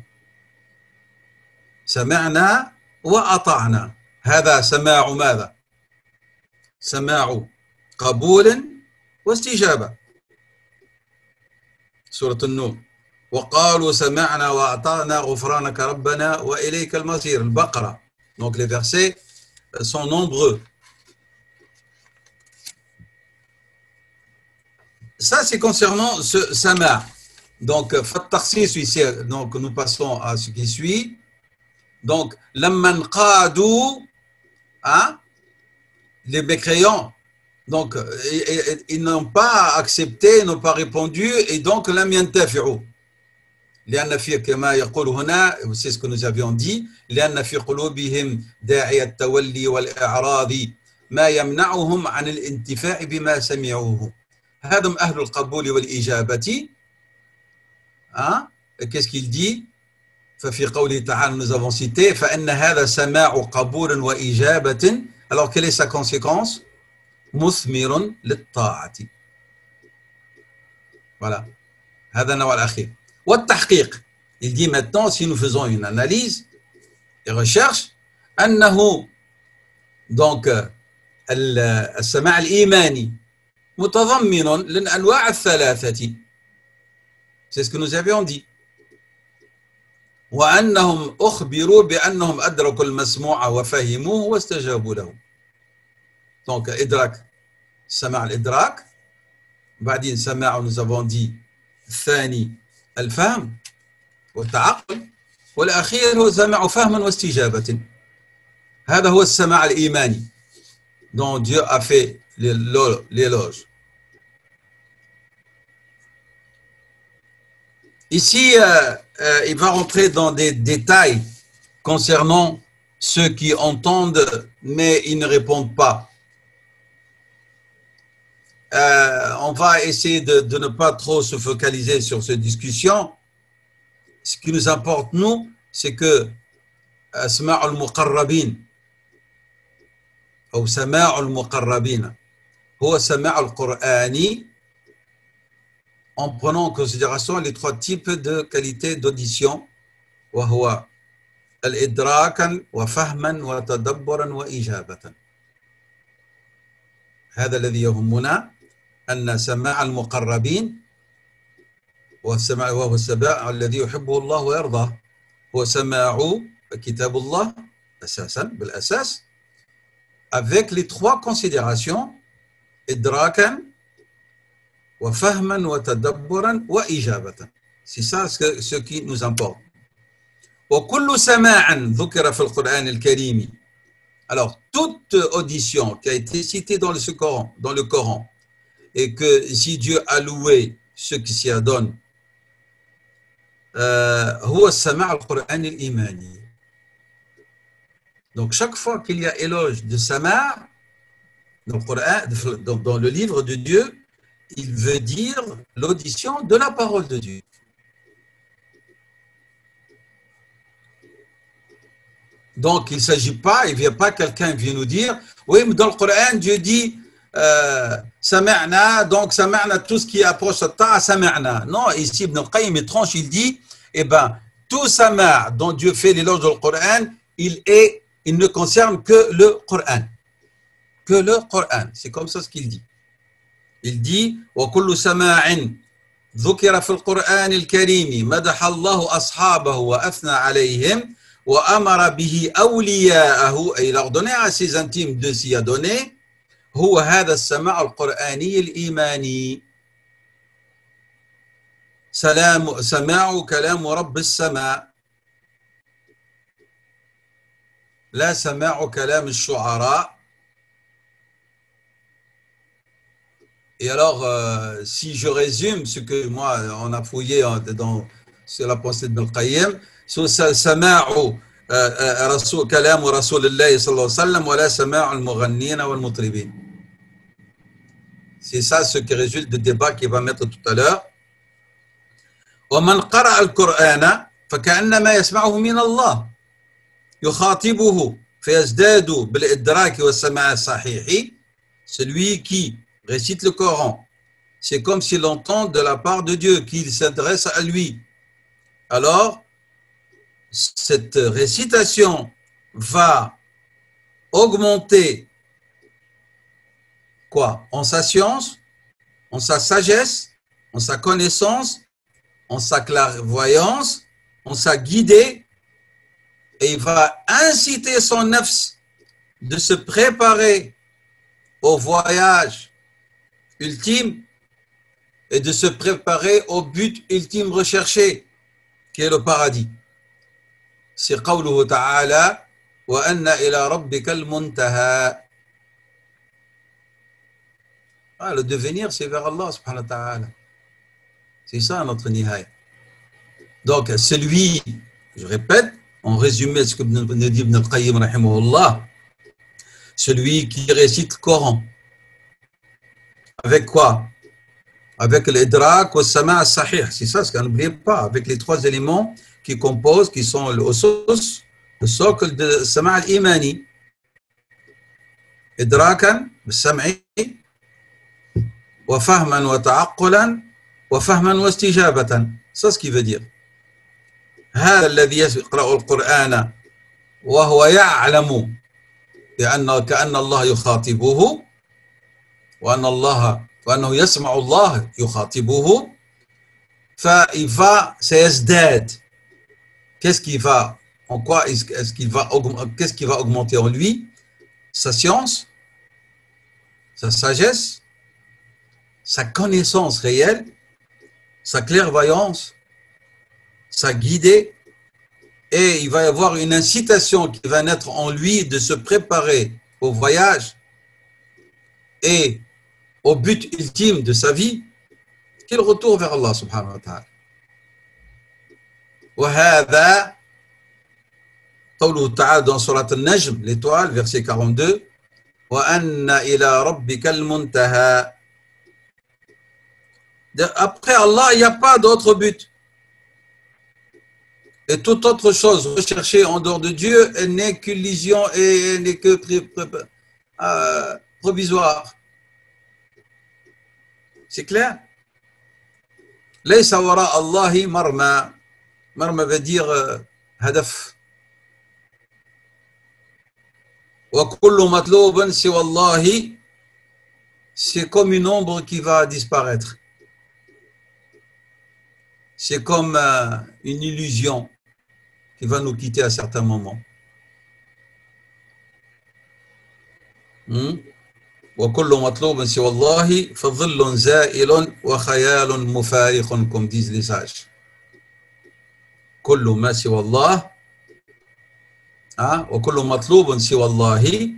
سمعنا وأطعنا هذا سماع ماذا؟ سماع قبول واستجابة سورة النور وقالوا سمعنا وأطعنا غفرانك ربنا وإليك المصير البقرة. Donc les versets sont nombreux. Ça, c'est concernant ce sama'. Donc, Fattarsis, ici, donc nous passons à ce qui suit. Donc, Lamman qadou, hein, les mécréants, donc, ils n'ont pas accepté, ils n'ont pas répondu, et donc, lam yantafi'u. لأن في كما يقول هنا c'est ce que nous avions dit لأن في قلوبهم داعي التولي والإعراض ما يمنعهم عن الانتفاع بما سمعوه هذا أهل القبول والإجابة. Hein? Qu'est-ce qu'il dit? ففي قوله تعالى nous avons cité فإن هذا سماع قبول وإجابة. Alors quelle est sa conséquence? مثمر للطاعة. Voilà. هذا النوع الأخير. والتحقيق. Il dit maintenant, si nous faisons une analyse et recherche, أنه donc السماع الإيماني متضمن للأنواع الثلاثة. C'est ce que nous avions dit. وأنهم أخبروا بأنهم أدركوا المسموع وفهموه واستجابوا له. Donc إدراك سماع الإدراك. بعدين سماع nous avons dit الثاني الفهم والتعقل والأخير هو سماع فهم واستجابة. هذا هو السماع الإيماني dont Dieu a fait l'éloge. Ici, il va rentrer dans des détails concernant ceux qui entendent mais ils ne répondent pas. On va essayer de ne pas trop se focaliser sur cette discussion. Ce qui nous importe, nous, c'est que Asma' al-Muqarrabin ou Sama' al-Muqarrabin huwa Sama' al-Qur'ani, en prenant en considération les trois types de qualité d'audition, wa huwa al-idrakan wa fahman wa tadabburan wa ijabatan. هذا الذي يهمنا أن سماع المقربين والسماع وهو السماع الذي يحبه الله ويرضاه هو سماع كتاب الله أساسا بالأساس avec les trois considérations إدراكا وفهما وتدبرا وإجابة. C'est ça ce qui nous importe. وكل سماع ذكر في القرآن الكريم. Alors, toute audition qui a été citée dans le Coran, et que si Dieu a loué ceux qui s'y adonnent, هو السماع القرآن الإيماني. Donc, chaque fois qu'il y a éloge de sama' dans le Coran, dans le livre de Dieu, il veut dire l'audition de la parole de Dieu. Donc, il ne s'agit pas, il ne vient pas quelqu'un vient nous dire, oui, mais dans le Coran, Dieu dit, Sama'na, donc Sama'na, tout ce qui approche de ta, Sama'na. Non, ici, Ibn al-Qayyim, il tranche, il dit, eh bien, tout Sama' dont Dieu fait l'éloge dans le Coran, il ne concerne que le Coran. Que le Coran. C'est comme ça ce qu'il dit. Il dit, وَكُلُّ سَمَاعٍ ذُكِرَ فِي الْقُرْآنِ الْكَرِيمِ مَدَحَ اللَّهُ أَصْحَابَهُ وَأَثْنَى عَلَيْهِمْ وأمر به أولياءه et il a ordonné à ses intimes de s'y adonner هو هذا السماع القرآني الإيماني سماع كلام رب السماء لا سماع كلام الشعراء. Et alors, si je résume ce que moi, on a fouillé sur la pensée de Ibn al-Qayyim, sur سماع كلام رسول الله صلى الله عليه وسلم ولا سماع المغنين والمطربين. C'est ça ce qui résulte du débat qu'il va mettre tout à l'heure. ومن قرأ القرآن فكأنما يسمعه من الله يخاطبه فيزداد بالإدراك والسماع الصحيح. Celui qui récite le Coran, c'est comme s'il entend de la part de Dieu, qu'il s'adresse à lui. Alors, cette récitation va augmenter quoi? En sa science, en sa sagesse, en sa connaissance, en sa clairvoyance, en sa guidée, et il va inciter son nafs de se préparer au voyage ultime et de se préparer au but ultime recherché, qui est le paradis. C'est قوله تعالى وأن إلى ربك المنتهى. Le devenir, c'est vers Allah subhanahu wa ta'ala. C'est ça notre nihaya. Donc, celui, je répète, en résumé ce que nous dit Ibn al-Qayyim rahimahullah, celui qui récite le Coran. Avec quoi? Avec l'idrak ou sama' sahih. C'est ça ce qu'on n'oubliez pas. Avec les trois éléments qui composent, qui sont le usus, le socle de sama' al-imani. Idrakan, sam'i, wa fahman wa ta'aqqulan, wa fahman wa istijabatan. C'est ce qu'il veut dire. هذا الذي يقرأ القرآن وهو يعلم كأن الله يخاطبه وأنه يسمع الله يخاطبه فإil va سيزداد. Qu'est-ce qui va qu'est-ce qui va augmenter en lui? Sa science, sa sagesse, sa connaissance réelle, sa clairvoyance, sa guidée, et il va y avoir une incitation qui va naître en lui de se préparer au voyage et au but ultime de sa vie, qui est le retour vers Allah subhanahu wa ta'ala. وهذا قوله تعالى dans Surat al-Najm, l'étoile, verset 42, وأن إلى ربك المنتهى. Après Allah, il n'y a pas d'autre but. Et toute autre chose recherchée en dehors de Dieu, elle n'est qu'illusion et elle n'est que provisoire. C'est clair? ليس وراء الله مرمى. مرمى veut dire هدف. وكل مطلوب سوى الله. C'est comme une ombre qui va disparaître. C'est comme une illusion qui va nous quitter à certains moments. وكل مطلوب سوى الله فظل زائل وخيال مفارق, comme disent les sages. كل ما سوى الله وكل مطلوب سوى الله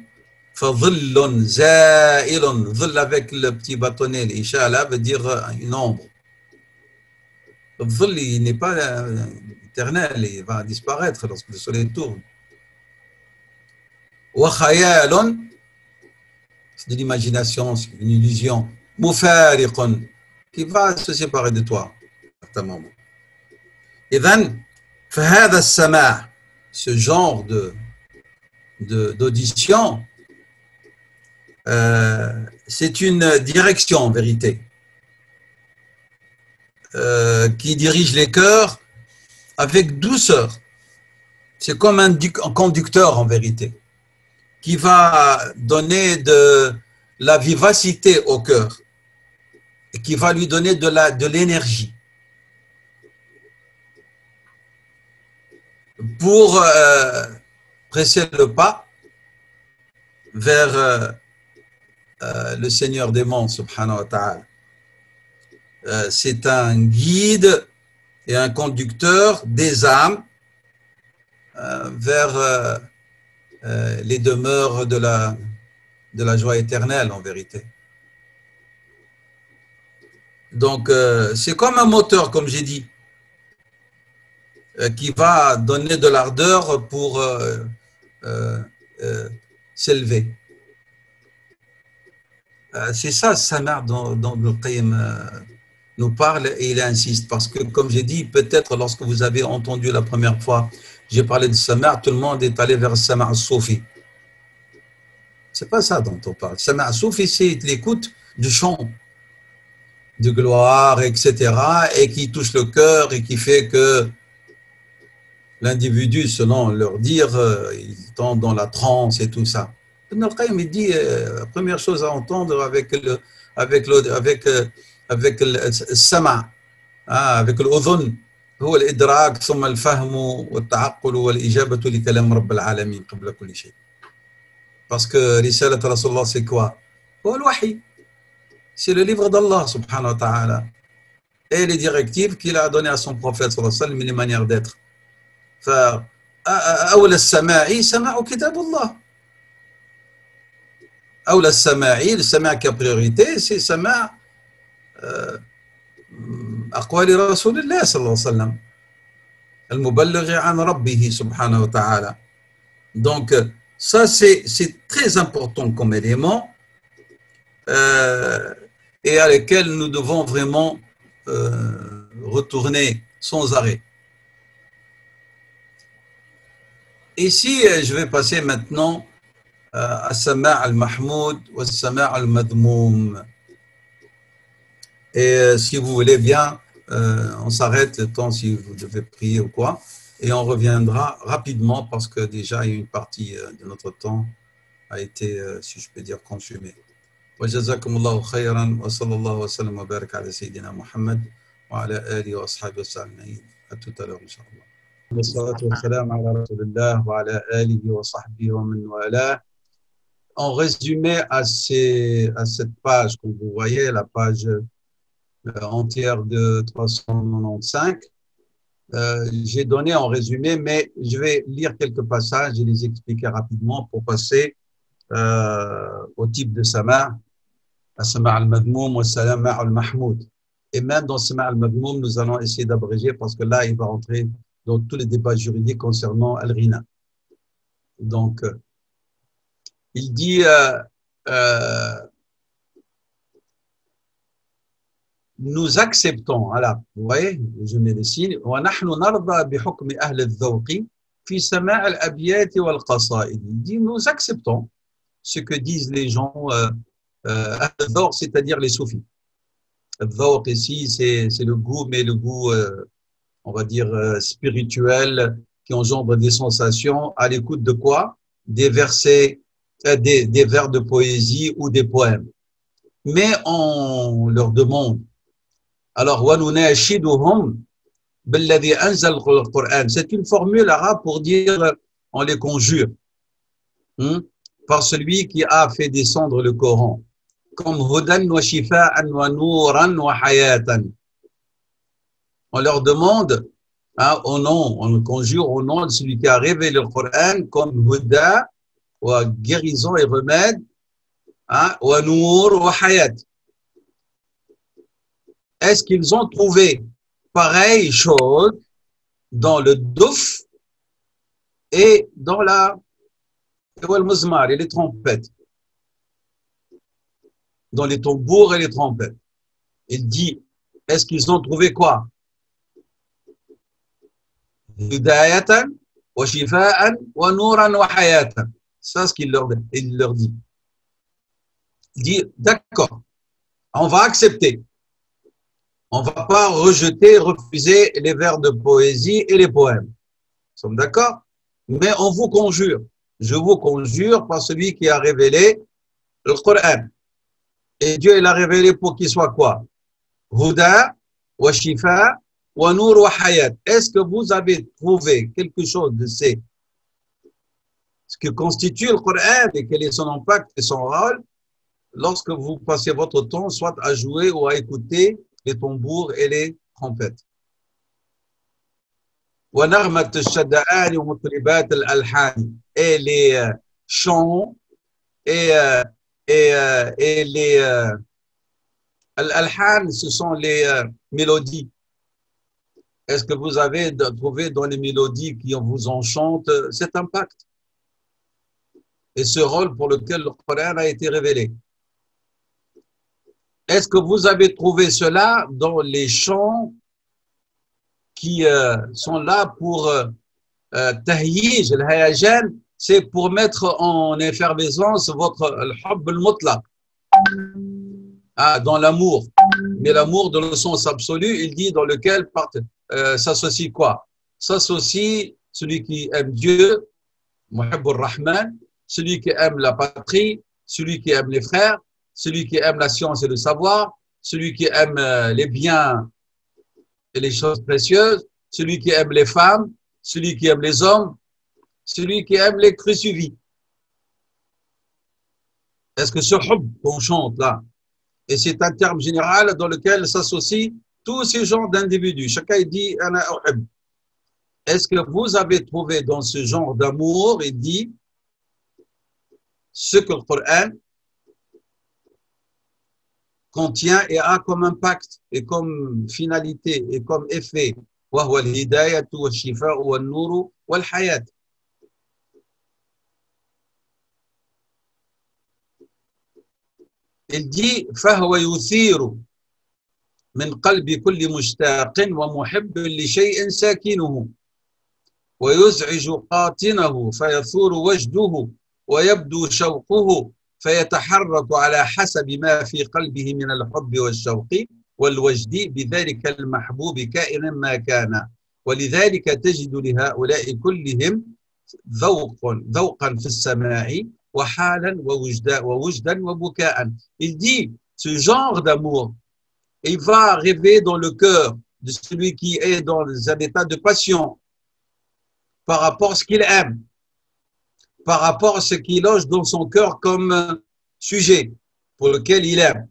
فظل زائل. ظل avec le petit bâtonnet, l'isha là veut dire une ombre. Le ظل, il n'est pas éternel, il va disparaître lorsque le soleil tourne. وخيال, c'est de l'imagination, c'est une illusion. مفارق, qui va se séparer de toi à certains moments. إذن فهذا السماع, ce genre d'audition, c'est une direction en vérité qui dirige les cœurs avec douceur. C'est comme un conducteur en vérité qui va donner de la vivacité au cœur et qui va lui donner de l'énergie. pour presser le pas vers le Seigneur des mondes, subhanahu wa ta'ala. C'est un guide et un conducteur des âmes vers les demeures de la joie éternelle, en vérité. Donc, c'est comme un moteur, comme j'ai dit, qui va donner de l'ardeur pour s'élever. C'est ça, Samar, dont le Qayyim nous parle, et il insiste, parce que, comme j'ai dit, peut-être lorsque vous avez entendu la première fois, j'ai parlé de Samar, tout le monde est allé vers Samar Soufi. C'est pas ça dont on parle. Samar Soufi, c'est l'écoute du chant de gloire, etc., et qui touche le cœur et qui fait que l'individu, selon leur dire, il tombe dans la transe et tout ça. Ibn al-Qayyim, il dit, la première chose à entendre avec le sama, avec l'udhun, هو الإدراك ثم الفهم والتعقل والإجابة لكلام رب العالمين قبل كل شيء. Parce que رسالة رسول الله c'est quoi? هو الوحي. C'est le livre d'Allah subhanahu wa ta'ala et les directives qu'il a données à son prophète sallallahu alayhi wa sallam, les manières d'être. فأولى السماع سماع كتاب الله. أولى السماع, le سماع qui a priorité, c'est سماع أقوال رسول الله صلى الله عليه وسلم المبلغ عن ربه سبحانه وتعالى. Donc ça c'est très important comme élément et à lequel nous devons vraiment retourner sans arrêt. Ici, je vais passer maintenant à Sama' al-Mahmoud ou Sama' al-Madmoum. Et si vous voulez bien, on s'arrête le temps si vous devez prier ou quoi, et on reviendra rapidement parce que déjà une partie de notre temps a été, si je peux dire, consumée. وجزاكم الله خيرا وصلى الله وسلم وبارك على سيدنا محمد وعلى آله وأصحابه وسلم. À tout à l'heure, Inch'Allah. والصلاة والسلام على رسول الله وعلى آله وصحبه ومن والاه. En résumé à cette page que vous voyez, la page entière de 395, j'ai donné en résumé, mais je vais lire quelques passages et les expliquer rapidement pour passer au type de sama', Sama' al-Madmoum ou Sama' al-Mahmoud. Et même dans Sama' al-Madmoum, nous allons essayer d'abréger parce que là, il va rentrer dans tous les débats juridiques concernant Al-Ghina. Donc, il dit nous acceptons, voilà, vous voyez, je mets des signes, وَنَحْنُ نَرْضَى بِحُكْمِ أَهْلِ الذَّوْقِ فِي سَمَاعِ الْأَبْيَاتِ وَالْقَصَائِدِ. Il dit nous acceptons ce que disent les gens al-dhawq, c'est-à-dire les soufis. Al-dhawq ici, c'est le goût, mais le goût, on va dire, spirituel, qui engendre des sensations à l'écoute de quoi? Des versets, des vers de poésie ou des poèmes. Mais on leur demande, alors, وَنُنَاشِدُهُمْ بِالَّذِي أَنزَلَ الْقُرْآنَ, c'est une formule arabe pour dire on les conjure par celui qui a fait descendre le Coran, comme hudan wa shifa'an wa nuran wa hayatan. On leur demande au nom, on conjure au nom de celui qui a révélé le Coran comme huda, wa guérison et remède, wa nur wa hayat. Est-ce qu'ils ont trouvé pareille chose dans le douf et dans la et les trompettes, dans les tambours et les trompettes? Il dit, est-ce qu'ils ont trouvé quoi? Hidayatan wa shifa'an wa nuran wa hayatan. C'est ce qu'il leur dit. Il dit, d'accord, on va accepter. On ne va pas rejeter, refuser les vers de poésie et les poèmes. Nous sommes d'accord? Mais on vous conjure. Je vous conjure par celui qui a révélé le Coran. Et Dieu, il a révélé pour qu'il soit quoi? Huda, wa shifa, wa nur wa hayat. Est-ce que vous avez trouvé quelque chose de ce qui constitue le Coran et quel est son impact et son rôle lorsque vous passez votre temps soit à jouer ou à écouter les tambours et les trompettes? Wa narmat al-shadda'ani wa mutribat al-alhan. Et les chants et les al-alhan, ce sont les mélodies. Est-ce que vous avez trouvé dans les mélodies qui vous enchantent cet impact et ce rôle pour lequel le Coran a été révélé? Est-ce que vous avez trouvé cela dans les chants qui sont là pour tahyij, al-hayajan, c'est pour mettre en effervescence votre al-hubb al-mutlaq, dans l'amour. Mais l'amour dans le sens absolu, il dit dans lequel s'associe quoi? S'associe celui qui aime Dieu, Muhibbur Rahman, celui qui aime la patrie, celui qui aime les frères, celui qui aime la science et le savoir, celui qui aime les biens et les choses précieuses, celui qui aime les femmes, celui qui aime les hommes, celui qui aime les crus suivis. Est-ce que ce hubb qu'on chante là, et c'est un terme général dans lequel s'associent tous ces genres d'individus, chacun dit ana uhib. Est-ce que vous avez trouvé dans ce genre d'amour, il dit, ce que le Coran contient et a comme impact et comme finalité et comme effet, وهو الهداية والشفاء والنور والحياة. Il dit فهو يثير من قلب كل مشتاق ومحب لشيء ساكنه ويزعج قاطنه فيثور وجده ويبدو شوقه فيتحرك على حسب ما في قلبه من الحب والشوق والوجد بذلك المحبوب كائنا ما كان ولذلك تجد لهؤلاء كلهم ذوقا في السماع وحالا ووجدا وبكاء. Il dit ce genre d'amour, il va arriver dans le cœur de celui qui est dans un état de passion par rapport à ce qu'il aime, par rapport à ce qu'il loge dans son cœur comme sujet pour lequel il aime.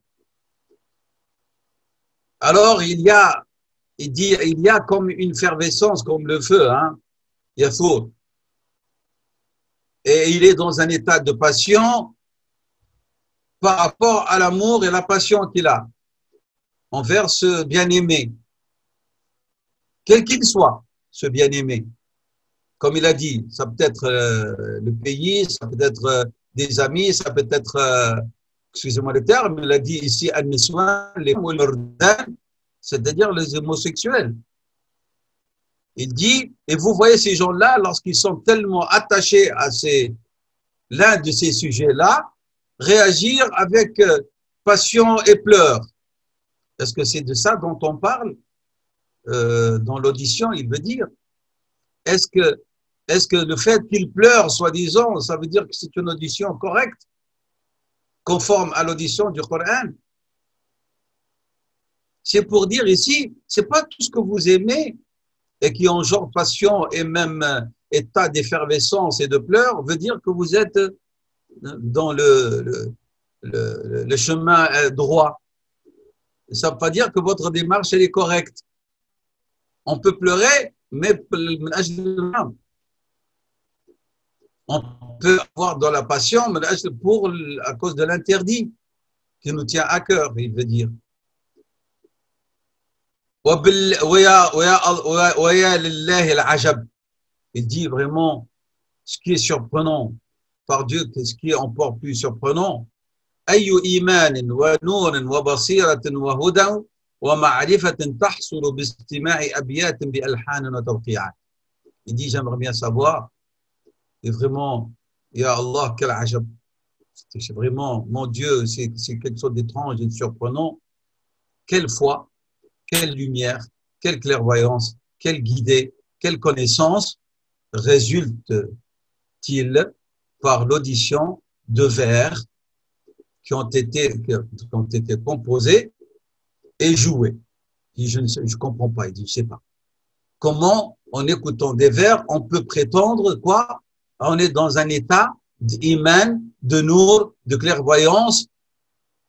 Alors, il y a comme une effervescence, comme le feu, hein, Yathour. Et il est dans un état de passion par rapport à l'amour et la passion qu'il a envers ce bien-aimé, quel qu'il soit, ce bien-aimé. Comme il a dit, ça peut être le pays, ça peut être des amis, ça peut être, excusez-moi le terme, il a dit ici, les c'est-à-dire les homosexuels. Il dit, et vous voyez ces gens-là, lorsqu'ils sont tellement attachés à l'un de ces sujets-là, réagir avec passion et pleurs. Est-ce que c'est de ça dont on parle dans l'audition, il veut dire? Est-ce que le fait qu'il pleure, soi-disant, ça veut dire que c'est une audition correcte, conforme à l'audition du Coran? C'est pour dire ici, c'est pas tout ce que vous aimez et qui engendre passion et même état d'effervescence et de pleurs veut dire que vous êtes dans le chemin droit. Ça ne veut pas dire que votre démarche elle est correcte. On peut pleurer, mais on peut avoir dans la passion à cause de l'interdit qui nous tient à cœur, il veut dire. Il dit vraiment ce qui est surprenant par Dieu, ce qui est encore plus surprenant. أي إيمان ونور وبصيرة وهدى ومعرفة تحصل باستماع أبيات بألحان وتوقيعات. Il dit j'aimerais bien savoir et vraiment ya Allah quel ajab. C'est vraiment mon Dieu, c'est quelque chose d'étrange et de surprenant. Quelle foi, quelle lumière, quelle clairvoyance, quelle guidée, quelle connaissance résulte-t-il par l'audition de vers qui ont été composés et joués. Il dit, je comprends pas. Il dit, je sais pas. Comment, en écoutant des vers, on peut prétendre quoi? On est dans un état d'iman, de nour, de clairvoyance,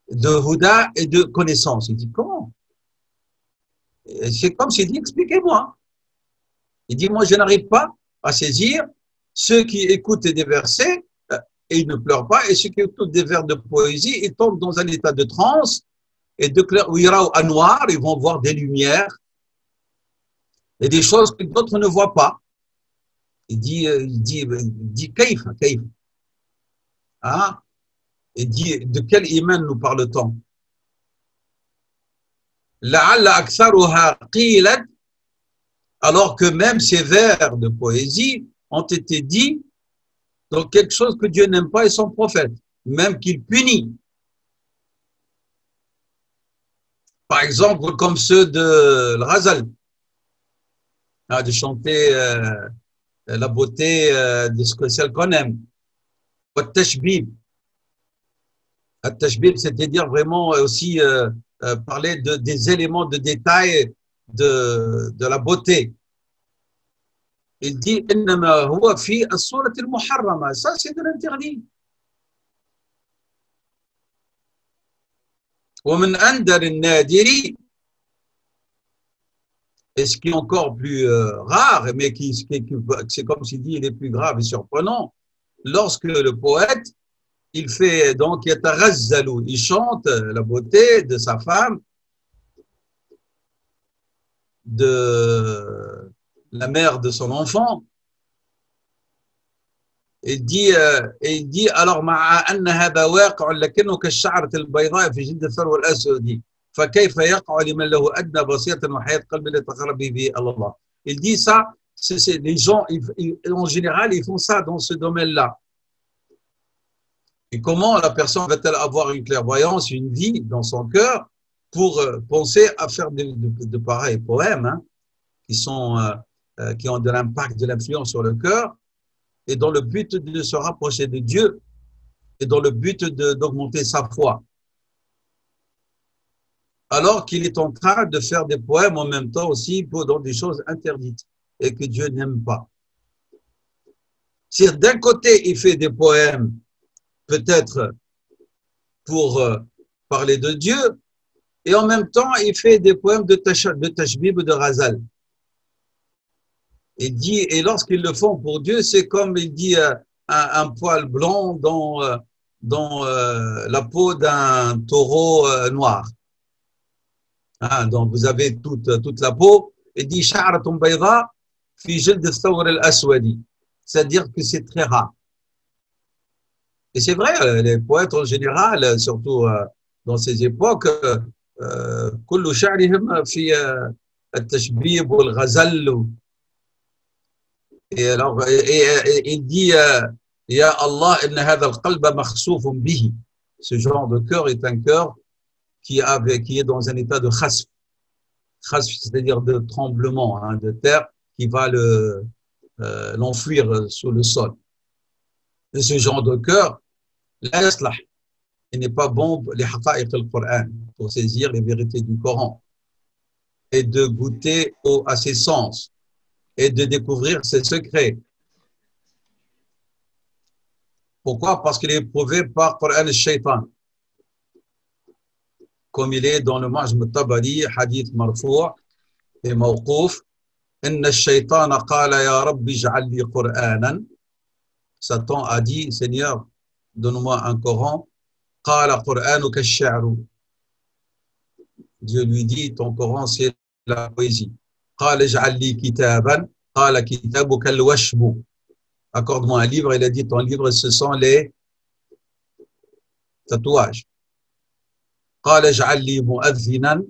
de huda et de connaissance. Il dit, comment? C'est comme s'il dit, expliquez-moi. Il dit, moi, je n'arrive pas à saisir ceux qui écoutent des versets et ils ne pleurent pas, et ceux qui écoutent des vers de poésie, ils tombent dans un état de transe et de clair, où il y aura à noir, ils vont voir des lumières et des choses que d'autres ne voient pas. Il dit, kaif. Hein? Il dit, de quel iman nous parle-t-on? La'alla aktharuha qilat, alors que même ces vers de poésie ont été dits dans quelque chose que Dieu n'aime pas et son prophète, même qu'il punit. Par exemple, comme ceux de l'Ghazal, de chanter la beauté de ce que celle qu'on aime. At-tashbib, c'est-à-dire vraiment aussi parler des éléments de détail de la beauté. Il dit إنما هو في الصورة المحرمة. Ça, c'est de l'interdit. ومن أندر النادر. Et ce qui est encore plus rare, mais c'est comme s'il dit, il est plus grave et surprenant, lorsque le poète, il fait donc yataghazzalu, il chante la beauté de sa femme, de la mère de son enfant. Il dit alors مع أن هذا واقع لكنه كالشعرة البيضاء في جلد الثور الأسود فكيف يقع لمن له أدنى بصيرة وحياة قلب يتقرب به الله. Il dit ça, les gens en général ils font ça dans ce domaine-là. Et comment la personne va-t-elle avoir une clairvoyance, une vie dans son cœur pour penser à faire de pareils poèmes, hein, qui ont de l'impact, de l'influence sur le cœur, et dans le but de se rapprocher de Dieu, et dans le but d'augmenter sa foi. Alors qu'il est en train de faire des poèmes en même temps aussi dans des choses interdites et que Dieu n'aime pas. C'est d'un côté, il fait des poèmes peut-être pour parler de Dieu, et en même temps, il fait des poèmes de tashbib, de ghazal. Il dit, et lorsqu'ils le font pour Dieu, c'est comme il dit un poil blanc dans la peau d'un taureau noir. Hein, donc vous avez toute la peau. Il dit sha'ratun bayda fi jild ath-thawr al-aswadi, c'est-à-dire que c'est très rare. Et c'est vrai, les poètes en général, surtout dans ces époques, كل شعرهم في التشبيب والغزل. Et alors, il dit, Ya Allah, inna hadha al-qalba makhsoufun bihi. Ce genre de cœur est un cœur qui est dans un état de khasf. Khasf, c'est-à-dire de tremblement, hein, de terre qui va l'enfuir sous le sol. Et ce genre de cœur, la yaslah, il n'est pas bon les haqa'iq al-Qur'an, pour saisir les vérités du Coran et de goûter à ses sens et de découvrir ses secrets. Pourquoi? Parce qu'il est éprouvé par Qur'an al-Shaytan. Comme il est dans le Ma'jam al-Tabari, hadith marfou' et mawqouf, Inna al-Shaytan qala ya Rabbi ij'al li Qur'anan. Satan a dit, Seigneur, donne-moi un Coran. Qala Qur'anuka ash-sha'ru. Dieu lui dit, ton Coran c'est la poésie. Qala ij'al li kitaban. Qala kitabuka al-washbu. Accorde-moi un livre. Il a dit, ton livre, ce sont les tatouages. قال اجعل لي مؤذنا.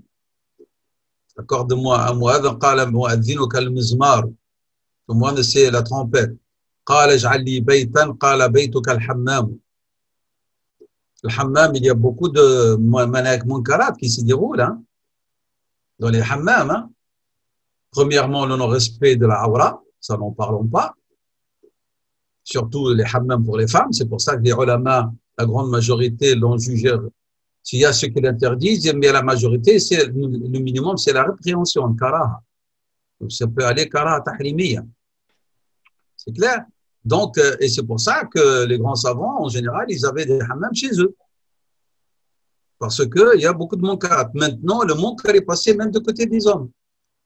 Accorde-moi un muadhin. قال مؤذنك المزمار. Le muadhin, c'est la trompette. قال اجعل لي بيتا. قال بيتك الحمام. Le hammam, il y a beaucoup de munkarat qui se déroulent, hein, dans les hammams. Hein. Premièrement, le non-respect de la awra, ça n'en parlons pas. Surtout les hammams pour les femmes. C'est pour ça que les ulama, la grande majorité, l'ont jugé S'il y a ceux qui l'interdisent, mais la majorité, c'est le minimum, c'est la répréhension, karaha. Donc, ça peut aller karaha tahrimiya. C'est clair? Donc, et c'est pour ça que les grands savants, en général, ils avaient des hammams chez eux. Parce qu'il y a beaucoup de munkarat. Maintenant, le munkar est passé même de côté des hommes.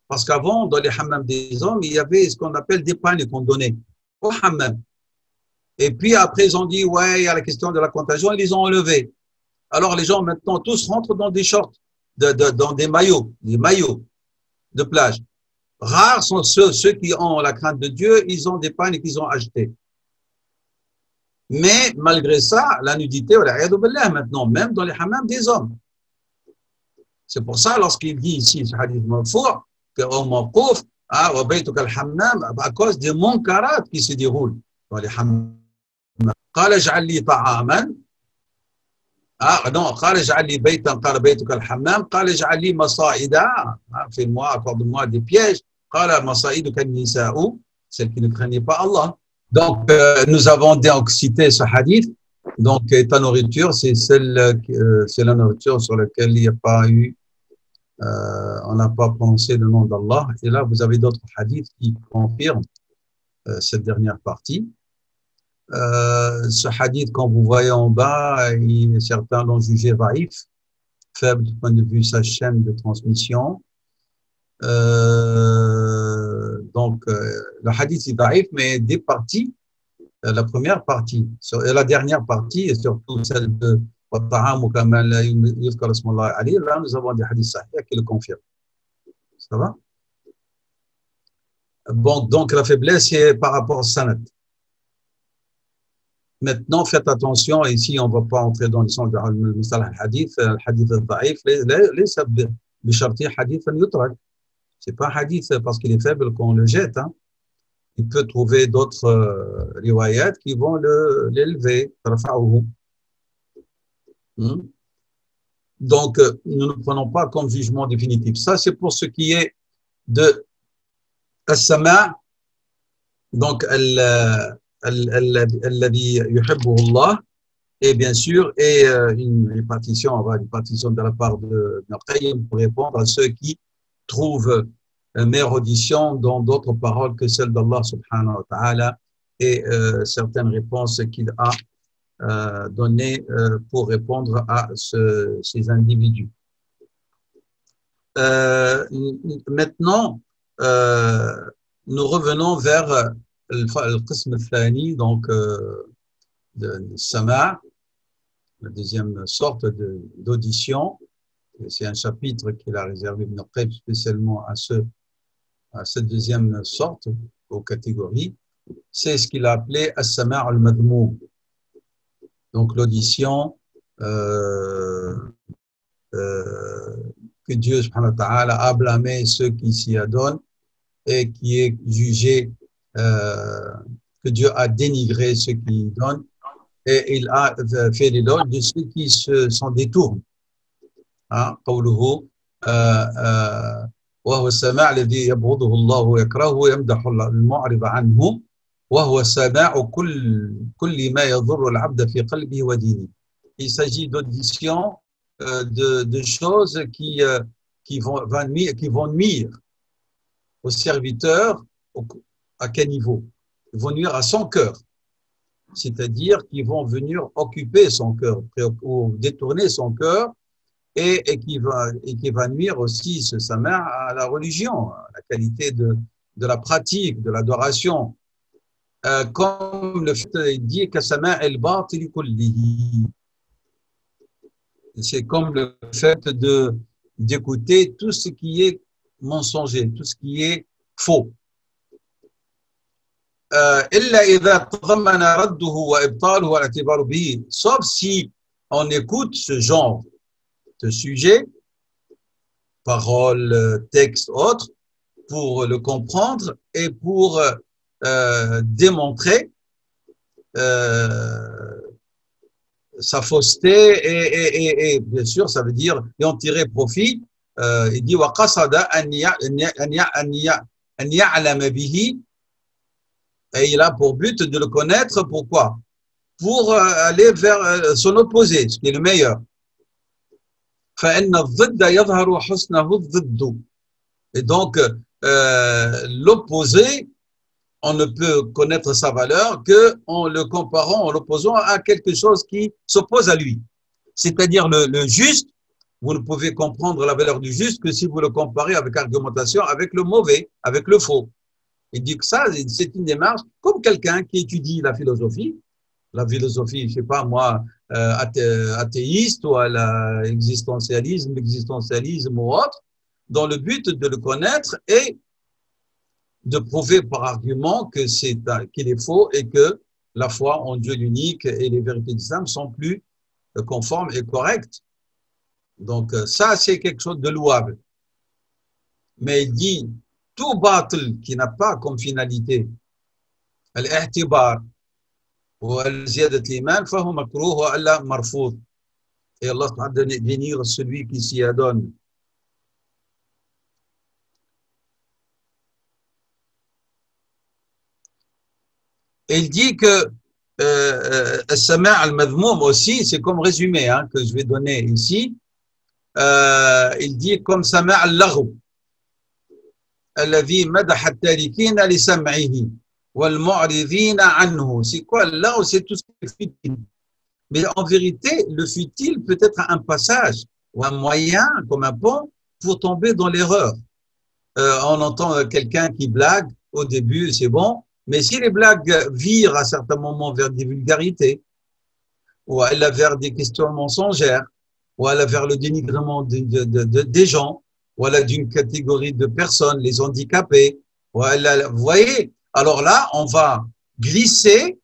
Parce qu'avant, dans les hammams des hommes, il y avait ce qu'on appelle des pagnes qu'on donnait au hammam. Et puis après, ils ont dit, ouais, il y a la question de la contagion, ils les ont enlevés. Alors les gens maintenant, tous rentrent dans des shorts, dans des maillots de plage. Rares sont ceux qui ont la crainte de Dieu, ils ont des pagnes qu'ils ont achetées. Mais malgré ça, la nudité, maintenant, même dans les hammams des hommes. C'est pour ça, lorsqu'il dit ici, ce hadith marfou', qu'au mawqouf, wa baytuka al-hammam, à cause des munkarat qui se déroulent dans les hammams. قال اجعل لي طعاما non قال اجعل لي بيتا قال بيتك الحمام قال اجعل لي مصائد fais-moi accorde-moi des pièges قال مصائدك النساء celle qui ne craignait pas Allah. Donc nous avons donc cité ce hadith. Donc ta nourriture c'est la nourriture sur laquelle il n'y a pas eu on n'a pas prononcé le nom d'Allah. Et là vous avez d'autres hadiths qui confirment cette dernière partie. Ce hadith, quand vous voyez en bas, certains l'ont jugé vaïf, faible du point de vue sa chaîne de transmission. Donc, le hadith est vaïf, mais des parties, la première partie, et la dernière partie, et surtout celle de là, nous avons des hadiths sahih qui le confirment. Ça va? Bon, donc la faiblesse, c'est par rapport au sanad. Maintenant, faites attention, ici, on ne va pas entrer dans le sens de al-hadith al-da'if, les chartis hadith al-yutrak. Ce n'est pas un hadith parce qu'il est faible qu'on le jette. Hein. Il peut trouver d'autres riwayat qui vont l'élever. Donc, nous ne prenons pas comme jugement définitif. Ça, c'est pour ce qui est de as-sama', donc الذي يحبه الله, et bien sûr, et une répartition de la part de Qayyim pour répondre à ceux qui trouvent meilleure audition dans d'autres paroles que celles d'Allah subhanahu wa ta'ala, et certaines réponses qu'il a données pour répondre à ces individus. Maintenant, nous revenons vers القسم الثاني, donc de Sama', la deuxième sorte d'audition. C'est un chapitre qu'il a réservé Ibn Qayyim spécialement à cette deuxième sorte, aux catégories. C'est ce qu'il a appelé As-Sama' al-Madmoum. Donc l'audition que Dieu subhanahu wa ta'ala a blâmé ceux qui s'y adonnent et qui est jugé que Dieu a dénigré ceux qui donnent, et il a fait l'éloge de ceux qui s'en détournent. قوله وهو السماع الذي يبغضه الله ويكرهه ويمدح المعرض عنه وهو السماع كل ما يضر العبد في قلبه ودينه. Il s'agit d'audition de choses qui vont nuire au serviteur. À quel niveau? Ils vont nuire à son cœur, c'est-à-dire qu'ils vont venir occuper son cœur ou détourner son cœur, et qui va nuire aussi ce sama' à la religion, à la qualité de la pratique, de l'adoration. Comme le fait dit que sama' al-batil kullihi, c'est comme le fait d'écouter tout ce qui est mensonger, tout ce qui est faux. Sauf si on écoute ce genre de sujet, paroles, textes, autres, pour le comprendre et pour démontrer sa fausseté, et bien sûr, ça veut dire et en tirer profit. Il dit وَقَصَدَ أَنْ يَعْلَمَ بِهِ, et il a pour but de le connaître. Pourquoi? Pour aller vers son opposé, ce qui est le meilleur. فإن الضد يظهر حسنه الضد. Et donc, l'opposé, on ne peut connaître sa valeur qu'en le comparant, en l'opposant à quelque chose qui s'oppose à lui. C'est-à-dire le juste, vous ne pouvez comprendre la valeur du juste que si vous le comparez avec argumentation, avec le mauvais, avec le faux. Il dit que ça, c'est une démarche comme quelqu'un qui étudie la philosophie, je sais pas moi, athéiste ou à l'existentialisme ou autre, dans le but de le connaître et de prouver par argument que qu'il est faux et que la foi en Dieu l'unique et les vérités d'Islam sont plus conformes et correctes. Donc ça, c'est quelque chose de louable. Mais il dit, tout batil qui n'a pas comme finalité al-i'tibar ou al-ziyadat l'iman, fahu makruh wa alla marfoud. Et Allah va bénir celui qui s'y adonne. Et il dit que As-Sama' al-Madhmoum aussi, c'est comme résumé que je vais donner ici. Il dit comme Sama' al-Lagh الذي مدح التاركين لسمعه والمعرضين عنه. C'est quoi là? C'est tout ce qui est futile. Mais en vérité, le futile peut être un passage ou un moyen, comme un pont, pour tomber dans l'erreur. On entend quelqu'un qui blague au début, c'est bon. Mais si les blagues virent à certains moments vers des vulgarités, ou vers des questions mensongères, ou vers le dénigrement des gens, ou d'une catégorie de personnes, les handicapés, vous voyez, alors là, on va glisser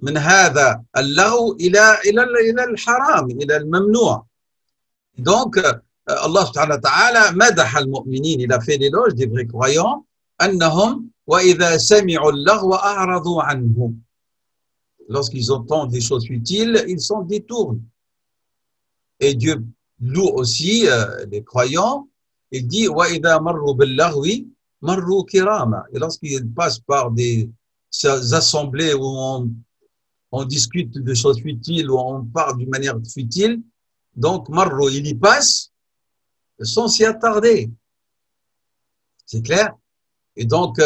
من هذا اللغو إلى الحرام إلى الممنوع. Donc, Allah subhanahu wa ta'ala مدح المؤمنين, il a fait l'éloge des vrais croyants, أنهم وإذا سمعوا اللغو أعرضوا عنه. Lorsqu'ils entendent des choses futiles, ils s'en détournent. Et Dieu loue aussi les croyants. Il dit وإذا مروا باللغو مروا كراما. Et lorsqu'ils passent par des assemblées où on discute de choses futiles, où on parle d'une manière futile, donc marru, il y passe sans s'y attarder. C'est clair? Et donc,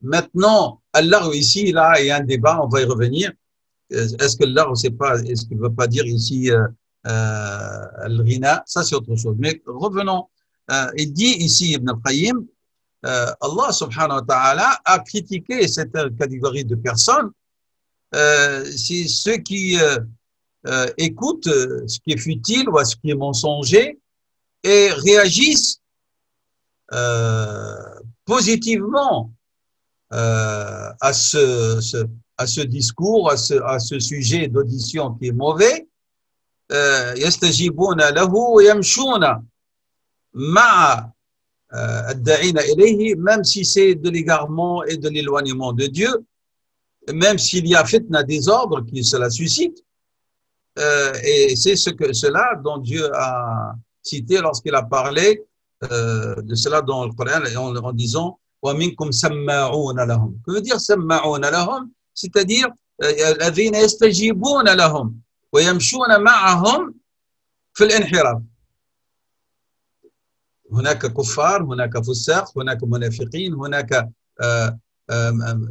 maintenant, Allah ici, là, il y a un débat, on va y revenir. Est-ce que Allah, est-ce qu'il ne veut pas dire ici al-ghina? Ça, c'est autre chose. Mais revenons. Il dit ici, Ibn al-Qayyim, Allah subhanahu wa ta'ala a critiqué cette catégorie de personnes. C'est ceux qui écoutent ce qui est futile ou ce qui est mensonger et réagissent positivement à ce discours, à ce sujet d'audition qui est mauvais. يستجيبون له ويمشون مع الداعين إليه, même si c'est de l'égarement et de l'éloignement de Dieu, même s'il y a fitna, désordre qui cela suscite, et c'est cela dont Dieu a cité lorsqu'il a parlé de cela dans le Coran en disant وَمِنْكُمْ سَمَّاعُونَ لَهُمْ. Que veut dire سَمَّاعُونَ لَهُمْ? C'est-à-dire الَّذِينَ يَسْتَجِيبُونَ لَهُمْ وَيَمْشُونَ مَعَهُمْ في الانحراف. هناك كفار, هناك فساق, هناك منافقين, هناك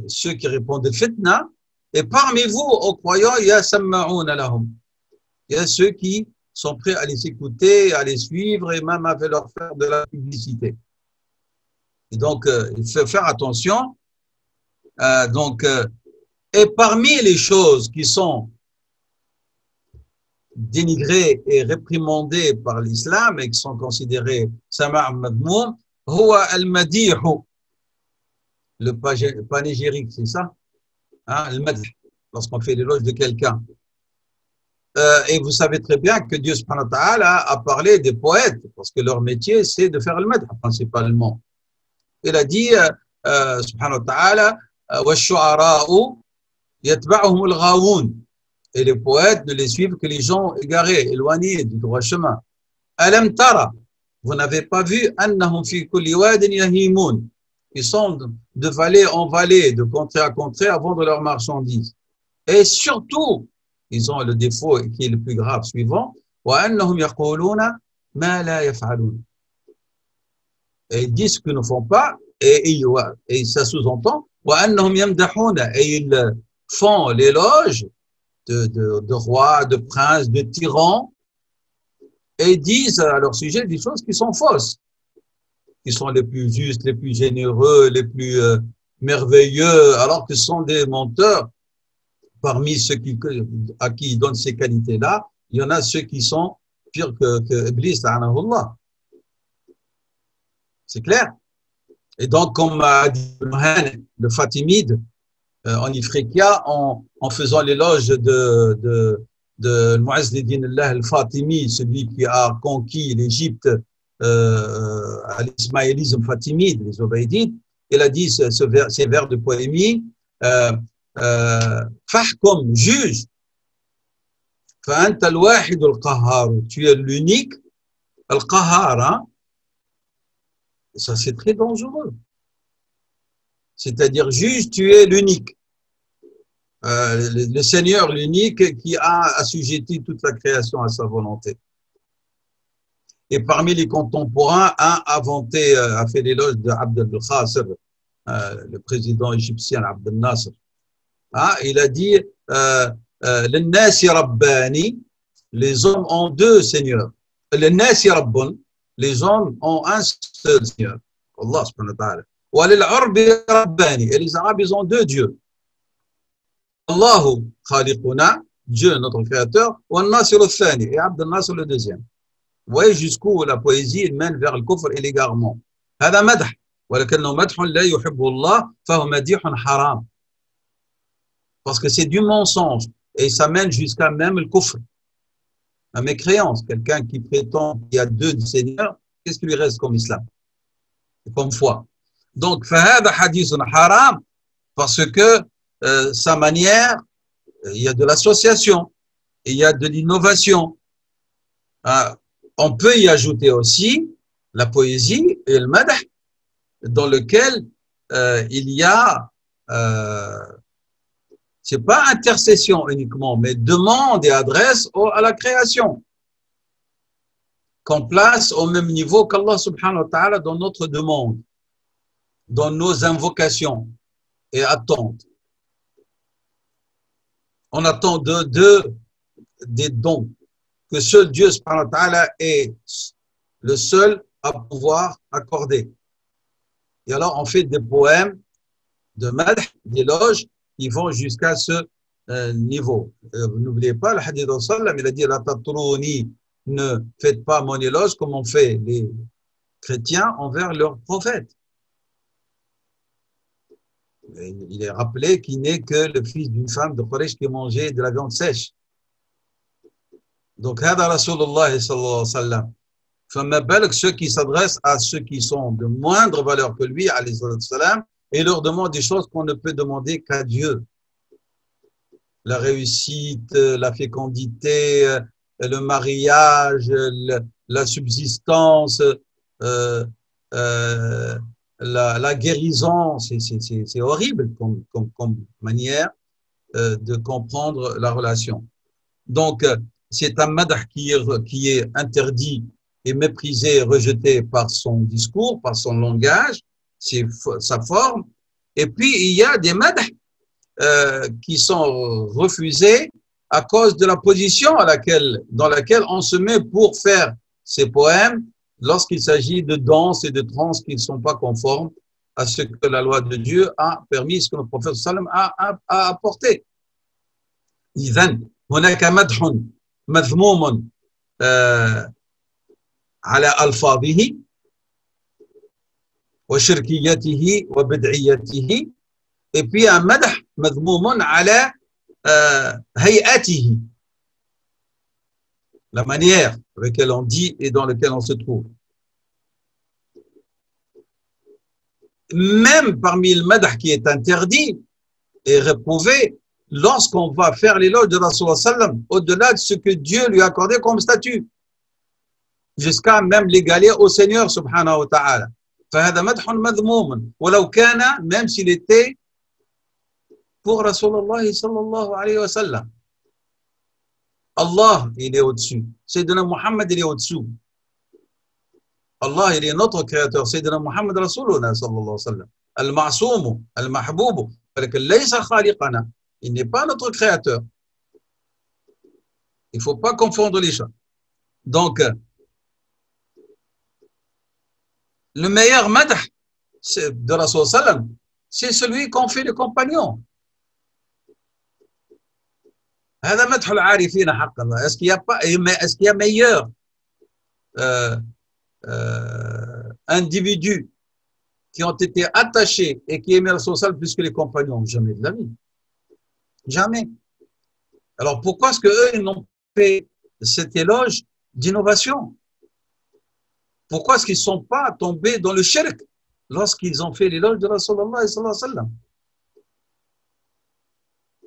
ceux qui répondent fitna, et parmi vous, aux croyants, il y a samma'ouna lahum. Il y a ceux qui sont prêts à les écouter, à les suivre et même à leur faire de la publicité. Et donc, il faut faire attention. Et parmi les choses qui sont dénigrées et réprimandées par l'islam et qui sont considérées sama' madmoum, huwa al-madihu. Le panégyrique, c'est ça, le madh, lorsqu'on fait l'éloge de quelqu'un. Et vous savez très bien que Dieu subhanahu wa ta'ala a parlé des poètes, parce que leur métier, c'est de faire le madh, principalement. Il a dit, subhanahu wa ta'ala, وَالشُّعَرَاءُ يَتْبَعُهُمُ الْغَاوُونَ. Et les poètes ne les suivent que les gens égarés, éloignés du droit chemin. أَلَمْ تَرَ. Vous n'avez pas vu أَنَّهُمْ فِي كُلِّ وَادٍ يَهِيمُونَ. Ils sont de vallée en vallée, de contrée à contrée à vendre leurs marchandises. Et surtout, ils ont le défaut qui est le plus grave suivant, وأنهم يقولون ما لا يفعلون. Et ils disent ce qu'ils ne font pas, et ça sous-entend وأنهم يمدحون, et ils font l'éloge de rois, de princes, de tyrans, et disent à leur sujet des choses qui sont fausses, qui sont les plus justes, les plus généreux, les plus merveilleux, alors que ce sont des menteurs. Parmi ceux à qui ils donnent ces qualités-là, il y en a ceux qui sont pires que Iblis, c'est clair. Et donc, comme a dit le Fatimide, en Ifriqiya, en faisant l'éloge de Mu'azz al-Din Allah al-Fatimi, celui qui a conquis l'Égypte à l'ismaélisme fatimide, les Obaïdites, il a dit ces vers de poémie, Fahkum, juge, Fa'anta al-wahid al-qahhar, tu es l'unique, al-qahhar, hein? Ça c'est très dangereux. C'est-à-dire, juge, tu es l'unique. Le Seigneur, l'unique, qui a assujetti toute la création à sa volonté. Et parmi les contemporains, un a fait l'éloge de Abd al-Khasr, le président égyptien Abd al-Nasr. Il a dit "L'nasi rabbani", les hommes ont deux seigneurs. "L'nasi rabbun", les hommes ont un seul seigneur, Allah subhanahu wa ta'ala. "Wa lil-'arbi rabbani", et les Arabes, ils ont deux dieux. Allahu khaliquna, Dieu notre créateur, wa an-nasir al-thani, et Abd al-Nasr le deuxième. Vous voyez jusqu'où la poésie mène vers le kufr et l'égarement. هذا مدح ولكنه مدح لا يحبه الله فهو مديح حرام. Parce que c'est du mensonge et ça mène jusqu'à même le kufr, la mécréance. Quelqu'un qui prétend qu'il y a deux seigneurs, qu'est-ce qui lui reste comme islam, comme foi? Donc فهذا حديث حرام, parce que sa manière, il y a de l'association, il y a de l'innovation. On peut y ajouter aussi la poésie et le madah, dans lequel il y a, c'est pas intercession uniquement, mais demande et adresse à la création, qu'on place au même niveau qu'Allah subhanahu wa ta'ala dans notre demande, dans nos invocations et attentes. On attend des dons que seul Dieu subhanahu wa ta'ala est le seul à pouvoir accorder. Et alors on fait des poèmes de madh, d'éloges qui vont jusqu'à ce niveau. N'oubliez pas le hadith de sallam, il a dit la tatrouni, ne faites pas mon éloge comme ont fait les chrétiens envers leur prophète. Il est rappelé qu'il n'est que le fils d'une femme de Quraysh qui mangeait de la viande sèche. Donc, hada Rasulullah sallallahu alayhi wa sallam. Fama balak, ceux qui s'adressent à ceux qui sont de moindre valeur que lui, alayhi sallam, et leur demandent des choses qu'on ne peut demander qu'à Dieu. La réussite, la fécondité, le mariage, la subsistance, la guérison, c'est horrible comme manière de comprendre la relation. Donc, c'est un madah qui est interdit et méprisé et rejeté par son discours, par son langage, sa forme. Et puis, il y a des madah qui sont refusés à cause de la position dans laquelle on se met pour faire ces poèmes lorsqu'il s'agit de danse et de trance qui ne sont pas conformes à ce que la loi de Dieu a permis, ce que le prophète sallam a apporté. إذن هناك مدح مذموم على ألفاظه وشركيته وبدعيته, et puis un مدح مذموم على هيئته, la manière avec laquelle on dit et dans laquelle on se trouve. Même parmi le madah qui est interdit et réprouvé, lorsqu'on va faire l'éloge de Rasulullah sallam, au-delà de ce que Dieu lui a accordé comme statut, jusqu'à même l'égaler au Seigneur subhanahu wa ta'ala. فهذا مدح مذموم ولو كان, même s'il était pour Rasulullah sallallahu alayhi wa sallam. Allah, il est au-dessus. Sayyidina Muhammad, il est au-dessous. Allah, il est notre créateur. Sayyidina Muhammad Rasulullah sallallahu alayhi wa sallam. Al-Ma'soum, Al-Mahboub. Il n'est pas notre créateur. Il ne faut pas confondre les choses. Donc, le meilleur madh de Rasul sallam, c'est celui qu'ont fait les compagnons. هذا مدح العارفين حقا. Est-ce qu'il y a meilleur individus qui ont été attachés et qui aimaient Rasul sallam plus que les compagnons? Jamais de la vie. Jamais. Alors pourquoi est-ce qu'eux, ils n'ont pas fait cet éloge d'innovation? Pourquoi est-ce qu'ils ne sont pas tombés dans le shirk lorsqu'ils ont fait l'éloge de Rasulullah sallallahu alayhi wa sallam?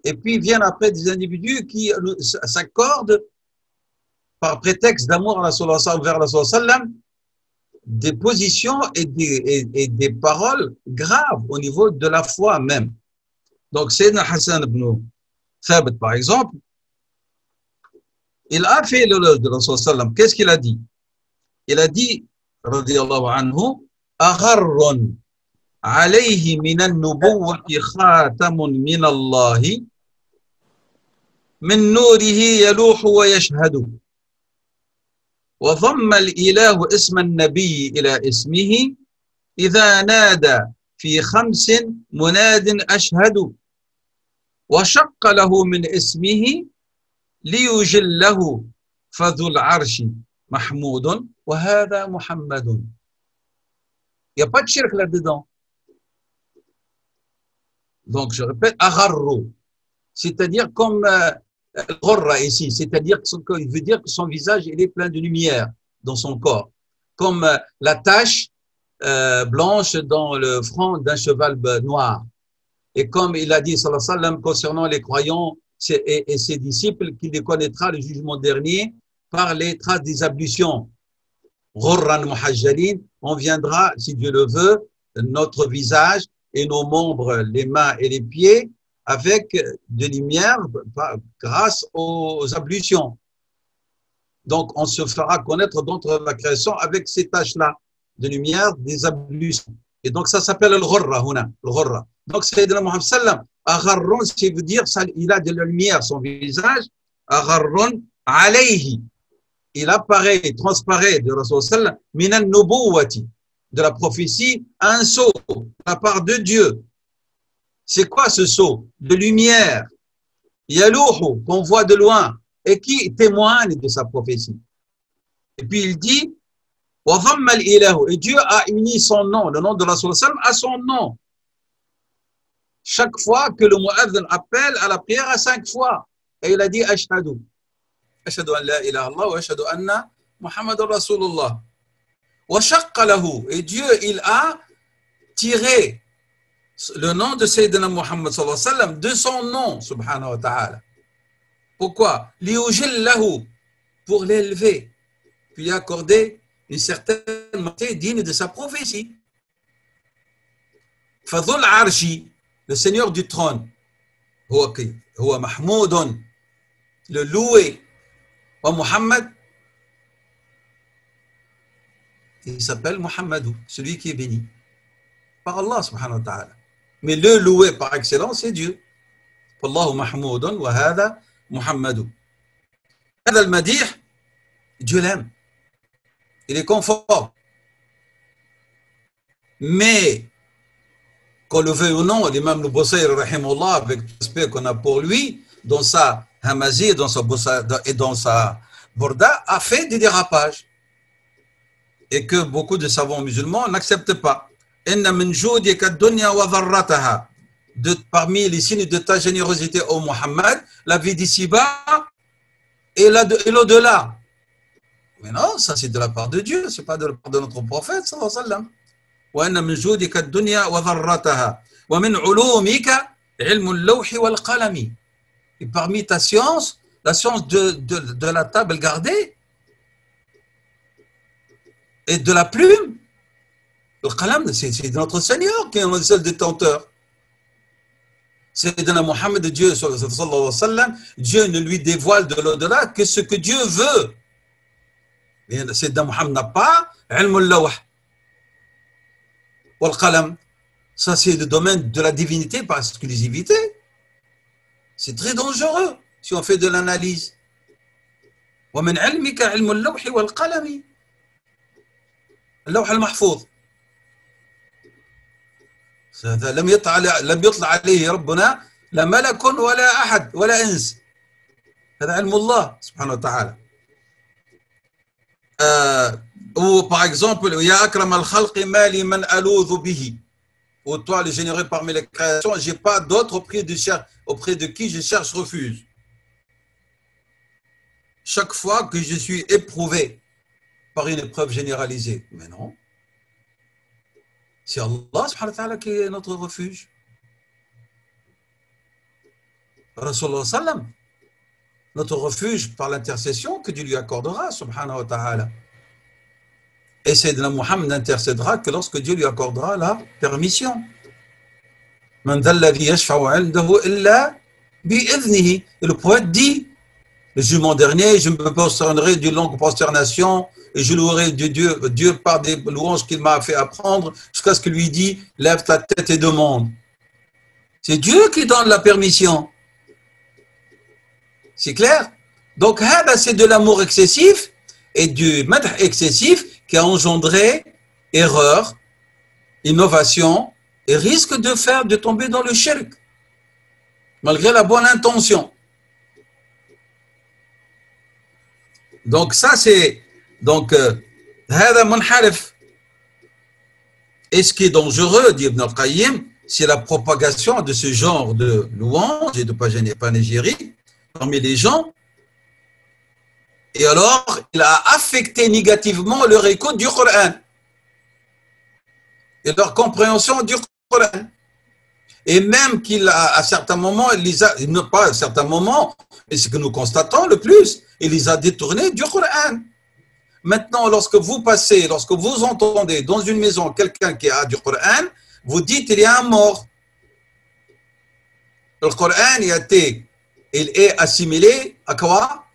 Et puis viennent après des individus qui s'accordent par prétexte d'amour à vers Rasulullah sallam des positions et des paroles graves au niveau de la foi même. Donc Sayyidina Hassan ibn Thabit par exemple, il a fait l'éloge de Rasulullah sallam. Qu'est-ce qu'il a dit? Il a dit radiyallahu anhu, agharrun alayhi min an-nubuwwati khatamun min Allah min nurihi yaluhu wa yashhadu wa dhamma al-ilahu isma an-nabiy ila ismihi idha nada fi khamsin munadin ashhadu wa shaqqa lahu min ismihi liyujillahu fadhul arshi mahmoudun wa hadha muhammadun. Il n'y a pas de shirk là-dedans. Donc, je répète, agharru, c'est-à-dire comme ghorra ici, c'est-à-dire qu'il veut dire que son visage il est plein de lumière dans son corps, comme la tache blanche dans le front d'un cheval noir. Et comme il a dit, sallallahu alayhi wa sallam, concernant les croyants et ses disciples, qu'il les connaîtra le jugement dernier par les traces des ablutions. Ghurran muhajjalin, on viendra, si Dieu le veut, notre visage et nos membres, les mains et les pieds, avec de lumière grâce aux ablutions. Donc, on se fera connaître d'entre la création avec ces taches-là de lumière des ablutions. Et donc, ça s'appelle le ghurra, le ghurra. Donc, Sayyidina Muhammad sallam, agharrun, c'est veut dire, il a de la lumière, son visage, agharrun alayhi. Il apparaît, il transparaît de Rasul sallam, minan nubuwati, de la prophétie, un sceau de la part de Dieu. C'est quoi ce sceau? De lumière. Yalouhu, qu'on voit de loin, et qui témoigne de sa prophétie. Et puis il dit, wa dhamma al-ilahu, et Dieu a uni son nom, le nom de Rasul sallam, à son nom. Chaque fois que le mu'adhin appelle à la prière à 5 fois, et il a dit ashhadu. Ashhadu an la ilaha illallah wa ashhadu anna Muhammadur Rasulullah. Wa shaqqa lahu, et Dieu il a tiré le nom de Sayyidina Muhammad sallallahu alayhi wa sallam de son nom, subhanahu wa ta'ala. Pourquoi? Liyujillahu, pour l'élever, puis lui accorder une certaine montée digne de sa prophétie. Fadhul arshi, le Seigneur du trône, huwa mahmoudun, le loué. Wa Muhammad, il s'appelle Muhammadou, celui qui est béni par Allah subhanahu wa ta'ala. Mais le loué par excellence, c'est Dieu. Wallahu mahmoudun wa hadha Muhammadou. Hadha al-madih, Dieu l'aime. Il est conforme. Mais, qu'on le veuille ou non, l'imam al-Busayri, rahimahullah, avec l'aspect qu'on a pour lui, dans sa Hamazi et dans sa Borda, a fait des dérapages. Et que beaucoup de savants musulmans n'acceptent pas. Parmi les signes de ta générosité, ô Muhammad, la vie d'ici-bas et l'au-delà. Mais non, ça c'est de la part de Dieu, ce n'est pas de la part de notre prophète, sallallahu alayhi wa sallam. وَأَنَّ مِنْ جُودِكَ الدُّنْيَا وَذَرَّتَهَا وَمِنْ عُلُومِكَ عِلْمُ اللَّوْحِ وَالْقَلَمِ. Et parmi ta science, la science de la table gardée et de la plume, le qalam, c'est notre Seigneur qui est le seul détenteur. Sayyidina Mohammed, Dieu, sallallahu alayhi wa sallam, Dieu ne lui dévoile de l'au-delà que ce que Dieu veut. Mais Sayyidina Mohammed n'a pas ilm al-lawh wal qalam. Ça, c'est le domaine de la divinité par exclusivité. C'est très dangereux si on fait de l'analyse. ومن علمك علم اللوح والقلم اللوح المحفوظ هذا لم يطلع عليه ربنا لا ملك ولا أحد ولا إنس هذا علم الله سبحانه وتعالى. Ou par exemple يا أكرم الخلق ما لي من ألوذ به, ou toi le généreux parmi les créations, j'ai pas d'autre auprès de qui je cherche refuge. Chaque fois que je suis éprouvé par une épreuve généralisée. Mais non. C'est Allah subhanahu wa ta'ala qui est notre refuge. Rasulullah sallam, notre refuge par l'intercession que Dieu lui accordera subhanahu wa ta'ala. Et Sayyidina Muhammad n'intercédera que lorsque Dieu lui accordera la permission. Man dhal ladhi yashfa'u 'indahu illa bi'idhnihi. Et le poète dit, le jugement dernier, je me prosternerai d'une longue prosternation et je louerai Dieu par des louanges qu'il m'a fait apprendre jusqu'à ce qu'il lui dit lève ta tête et demande. C'est Dieu qui donne la permission. C'est clair? Donc, c'est de l'amour excessif et du madh excessif qui a engendré erreur, innovation et risque de tomber dans le shirk, malgré la bonne intention. Donc ça c'est هذا منحرف. Et ce qui est dangereux, dit Ibn al-Qayyim, c'est la propagation de ce genre de louanges et de panégyriques parmi les gens. Et alors, il a affecté négativement leur écoute du Coran et leur compréhension du Coran. Et même qu'il a, à certains moments, pas à certains moments, mais ce que nous constatons le plus, il les a détournés du Coran. Maintenant, lorsque vous entendez dans une maison quelqu'un qui a du Coran, vous dites il y a un mort. Le Coran, il est assimilé à quoi?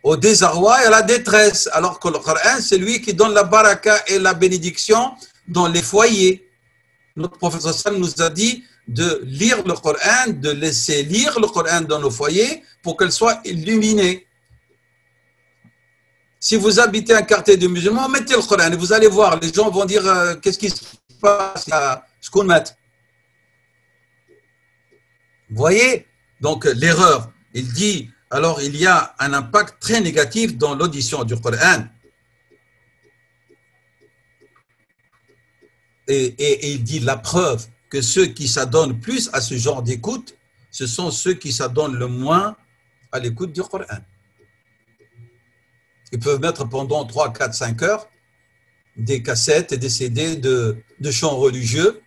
Au désarroi et à la détresse. Alors que le Coran, c'est lui qui donne la baraka et la bénédiction dans les foyers. Notre professeur nous a dit de lire le Coran, de laisser lire le Coran dans nos foyers pour qu'elle soit illuminée. Si vous habitez un quartier de musulmans, mettez le Coran et vous allez voir, les gens vont dire qu'est-ce qui se passe à Skounmat. Vous voyez? Donc l'erreur, il dit, alors il y a un impact très négatif dans l'audition du Coran. Et il dit la preuve que ceux qui s'adonnent plus à ce genre d'écoute, ce sont ceux qui s'adonnent le moins à l'écoute du Coran. Ils peuvent mettre pendant 3, 4, 5 heures des cassettes et des CD de chants religieux,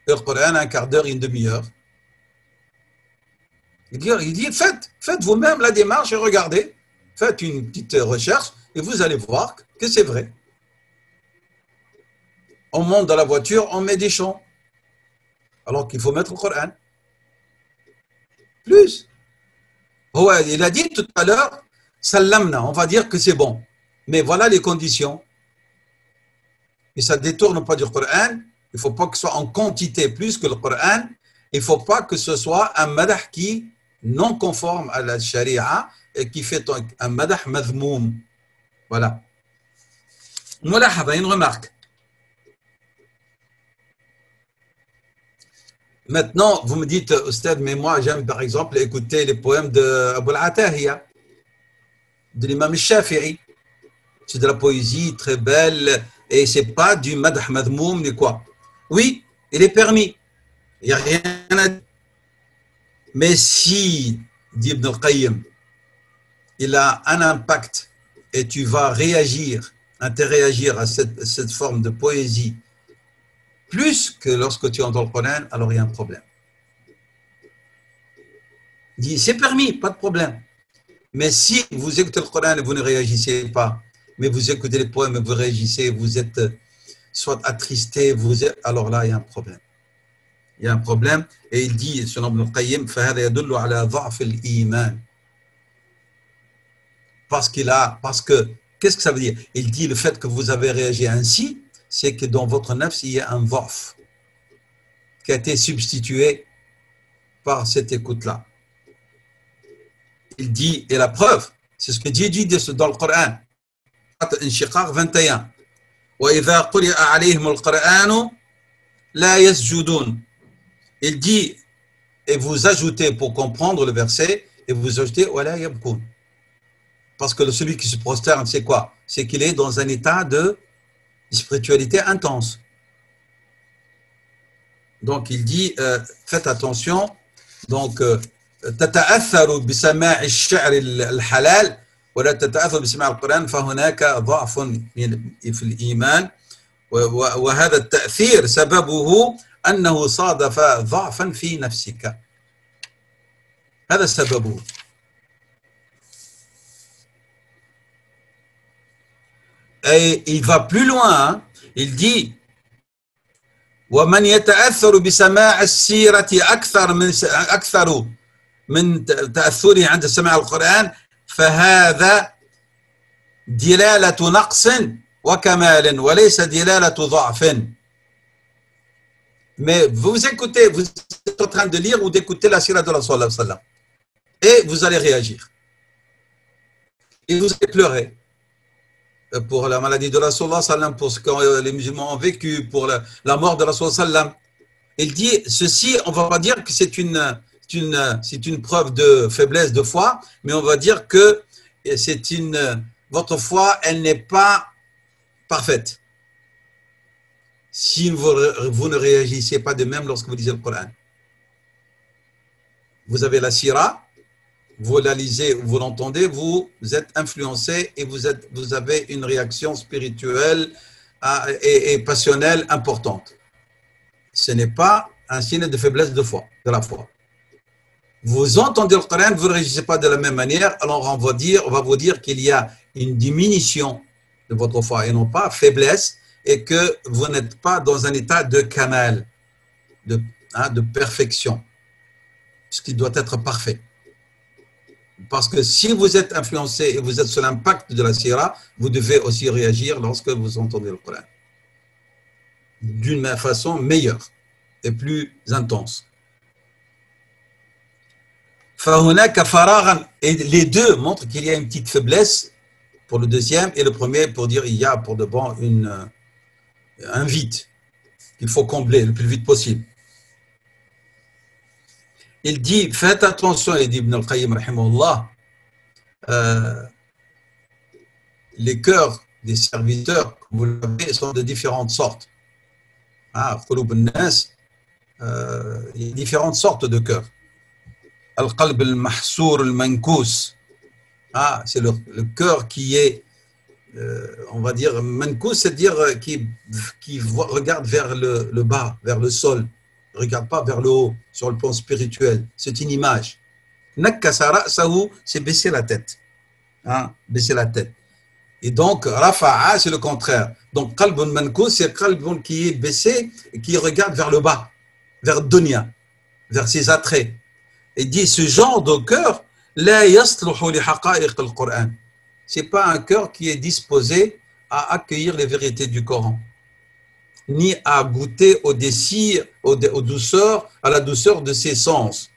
et le Coran un quart d'heure, une demi-heure. Il dit faites vous-même la démarche et regardez, faites une petite recherche et vous allez voir que c'est vrai. On monte dans la voiture, on met des chants, alors qu'il faut mettre le Coran. Plus. Ouais, il a dit tout à l'heure, Sallamna, on va dire que c'est bon. Mais voilà les conditions. Et ça ne détourne pas du Coran. Il ne faut pas que ce soit en quantité plus que le Coran. Il ne faut pas que ce soit un madah qui non conforme à la sharia et qui fait un madah madhmoum. Voilà. Mulahaba, une remarque. Maintenant, vous me dites, Ustad, mais moi j'aime par exemple écouter les poèmes d'Abu al-Atahiya, de l'imam al-Shafi'i. C'est de la poésie très belle et ce n'est pas du madh madhmoum ni quoi. Oui, il est permis. Il n'y a rien à dire. Mais si, dit Ibn al-Qayyim, il a un impact et tu vas interréagir à cette forme de poésie plus que lorsque tu entends le Coran, alors il y a un problème. Il dit, c'est permis, pas de problème. Mais si vous écoutez le Coran et vous ne réagissez pas, mais vous écoutez les poèmes et vous réagissez, vous êtes soit attristé, alors là, il y a un problème. il y a un problème. Et il dit, selon Ibn al-Qayyim, فَهَذَا يَدُلُّ عَلَى ضَعْفِ الْإِيمَانِ. Parce que, qu'est-ce que ça veut dire? Il dit, le fait que vous avez réagi ainsi, c'est que dans votre nafs, il y a un dha'f qui a été substitué par cette écoute-là. Il dit, et la preuve, c'est ce que Dieu dit dans le Coran, Inshiqaq 21. وَإِذَا قُرِئَ عَلَيْهِمُ الْقُرْآنُ لَا يَسْجُدُونَ. Il dit, et vous ajoutez, pour comprendre le verset, et vous ajoutez وَلَا يَبْكُونَ. Parce que celui qui se prosterne, c'est quoi? C'est qu'il est dans un état de spiritualité intense. Donc il dit, faites attention, donc تتأثر بسماع الشعر الحلال ولا تتأثر بسماع القرآن فهناك ضعف في الإيمان وهذا التأثير سببه أنه صادف ضعفا في نفسك. هذا سببه. Et il va plus loin, hein? Il dit ومن يتأثر بسماع السيرة أكثر من تأثره عند سماع القرآن فهذا دلالة نقص وكمال وليس دلالة ضعف. Mais vous écoutez, vous êtes en train de lire ou d'écouter la sira de Rasul sallallahu alayhi wa sallam et vous allez réagir et vous allez pleurer pour la maladie de Rasulullah sallam, pour ce que les musulmans ont vécu, pour la mort de Rasulullah sallam. Il dit ceci, on va pas dire que c'est une preuve de faiblesse de foi, mais on va dire que votre foi, elle n'est pas parfaite. Si vous ne réagissez pas de même lorsque vous lisez le Coran. Vous avez la sira, vous la lisez, vous l'entendez, vous êtes influencé et vous avez une réaction spirituelle et passionnelle importante. Ce n'est pas un signe de faiblesse de foi, de la foi. Vous entendez le Coran, vous ne réagissez pas de la même manière, alors on va vous dire qu'il y a une diminution de votre foi et non pas faiblesse, et que vous n'êtes pas dans un état de kamal, de perfection, ce qui doit être parfait. Parce que si vous êtes influencé et vous êtes sous l'impact de la sira, vous devez aussi réagir lorsque vous entendez le Coran. D'une façon meilleure et plus intense. Et les deux montrent qu'il y a une petite faiblesse pour le deuxième et le premier pour dire il y a pour de bon un vide qu'il faut combler le plus vite possible. Il dit, faites attention, il dit Ibn al-Qayyim, rahimahullah, les cœurs des serviteurs, vous l'avez, sont de différentes sortes. Qulub al-nas, il y a différentes sortes de cœurs. Al-qalb al-mahsour al-mankous, c'est le cœur qui est, on va dire, mankous, c'est-à-dire qui regarde vers le bas, vers le sol. Ne regarde pas vers le haut, sur le plan spirituel. C'est une image. Nakkasara, c'est baisser la tête. Baisser la tête. Et donc, rafa'a, c'est le contraire. Donc, qalbun mankous, c'est qalbun qui est baissé et qui regarde vers le bas, vers dunya, vers ses attraits. Et dit, ce genre de cœur, la yasluhu li haqa'iq al-Qur'an. C'est pas un cœur qui est disposé à accueillir les vérités du Coran, ni à goûter au désir, aux douceurs, à la douceur de ses sens,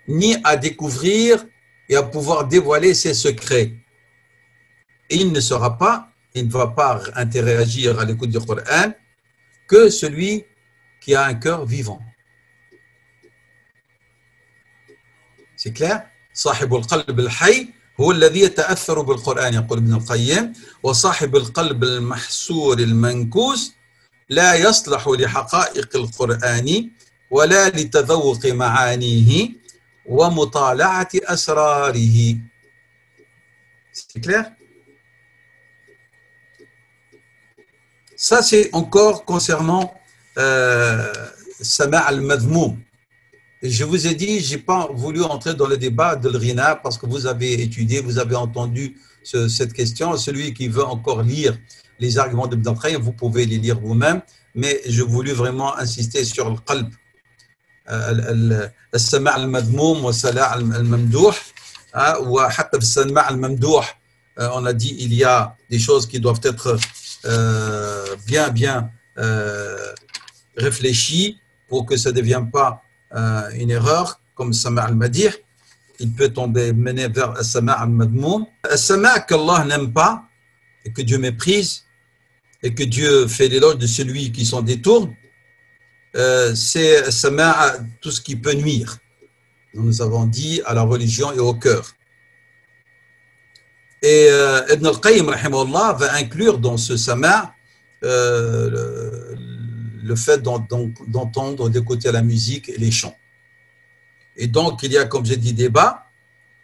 ni à découvrir et à pouvoir dévoiler ses secrets. Et il ne va pas interagir à l'écoute du Coran que celui qui a un cœur vivant. C'est clair? صاحب القلب الحي هو الذي يتأثر بالقرآن يقول ابن القيم وصاحب القلب المحسور المنكوس لا يصلح لحقائق القرآن ولا لتذوق معانيه ومطالعة أسراره. C'est clair? Ça, c'est encore concernant Sama' al-Madhmoum. Je vous ai dit, je n'ai pas voulu entrer dans le débat de l'Rina parce que vous avez étudié, vous avez entendu cette question. Celui qui veut encore lire les arguments d'Ibn al-Qayyim, vous pouvez les lire vous-même, mais je voulais vraiment insister sur le qalb, السماع المذموم والسماع الممدوح. وحتى في السماع الممدوح on a dit il y a des choses qui doivent être bien réfléchies pour que ça ne devienne pas une erreur comme le sama' al-madih. Il peut tomber mener vers le sama' al-madmoum. Le sama' qu'Allah n'aime pas et que Dieu méprise et que Dieu fait l'éloge de celui qui s'en détourne, c'est sama' tout ce qui peut nuire. Nous avons dit à la religion et au cœur. Et Ibn al-Qayyim rahimahullah va inclure dans ce sama' le fait d'entendre, d'écouter la musique et les chants. Et donc il y a, comme j'ai dit, débat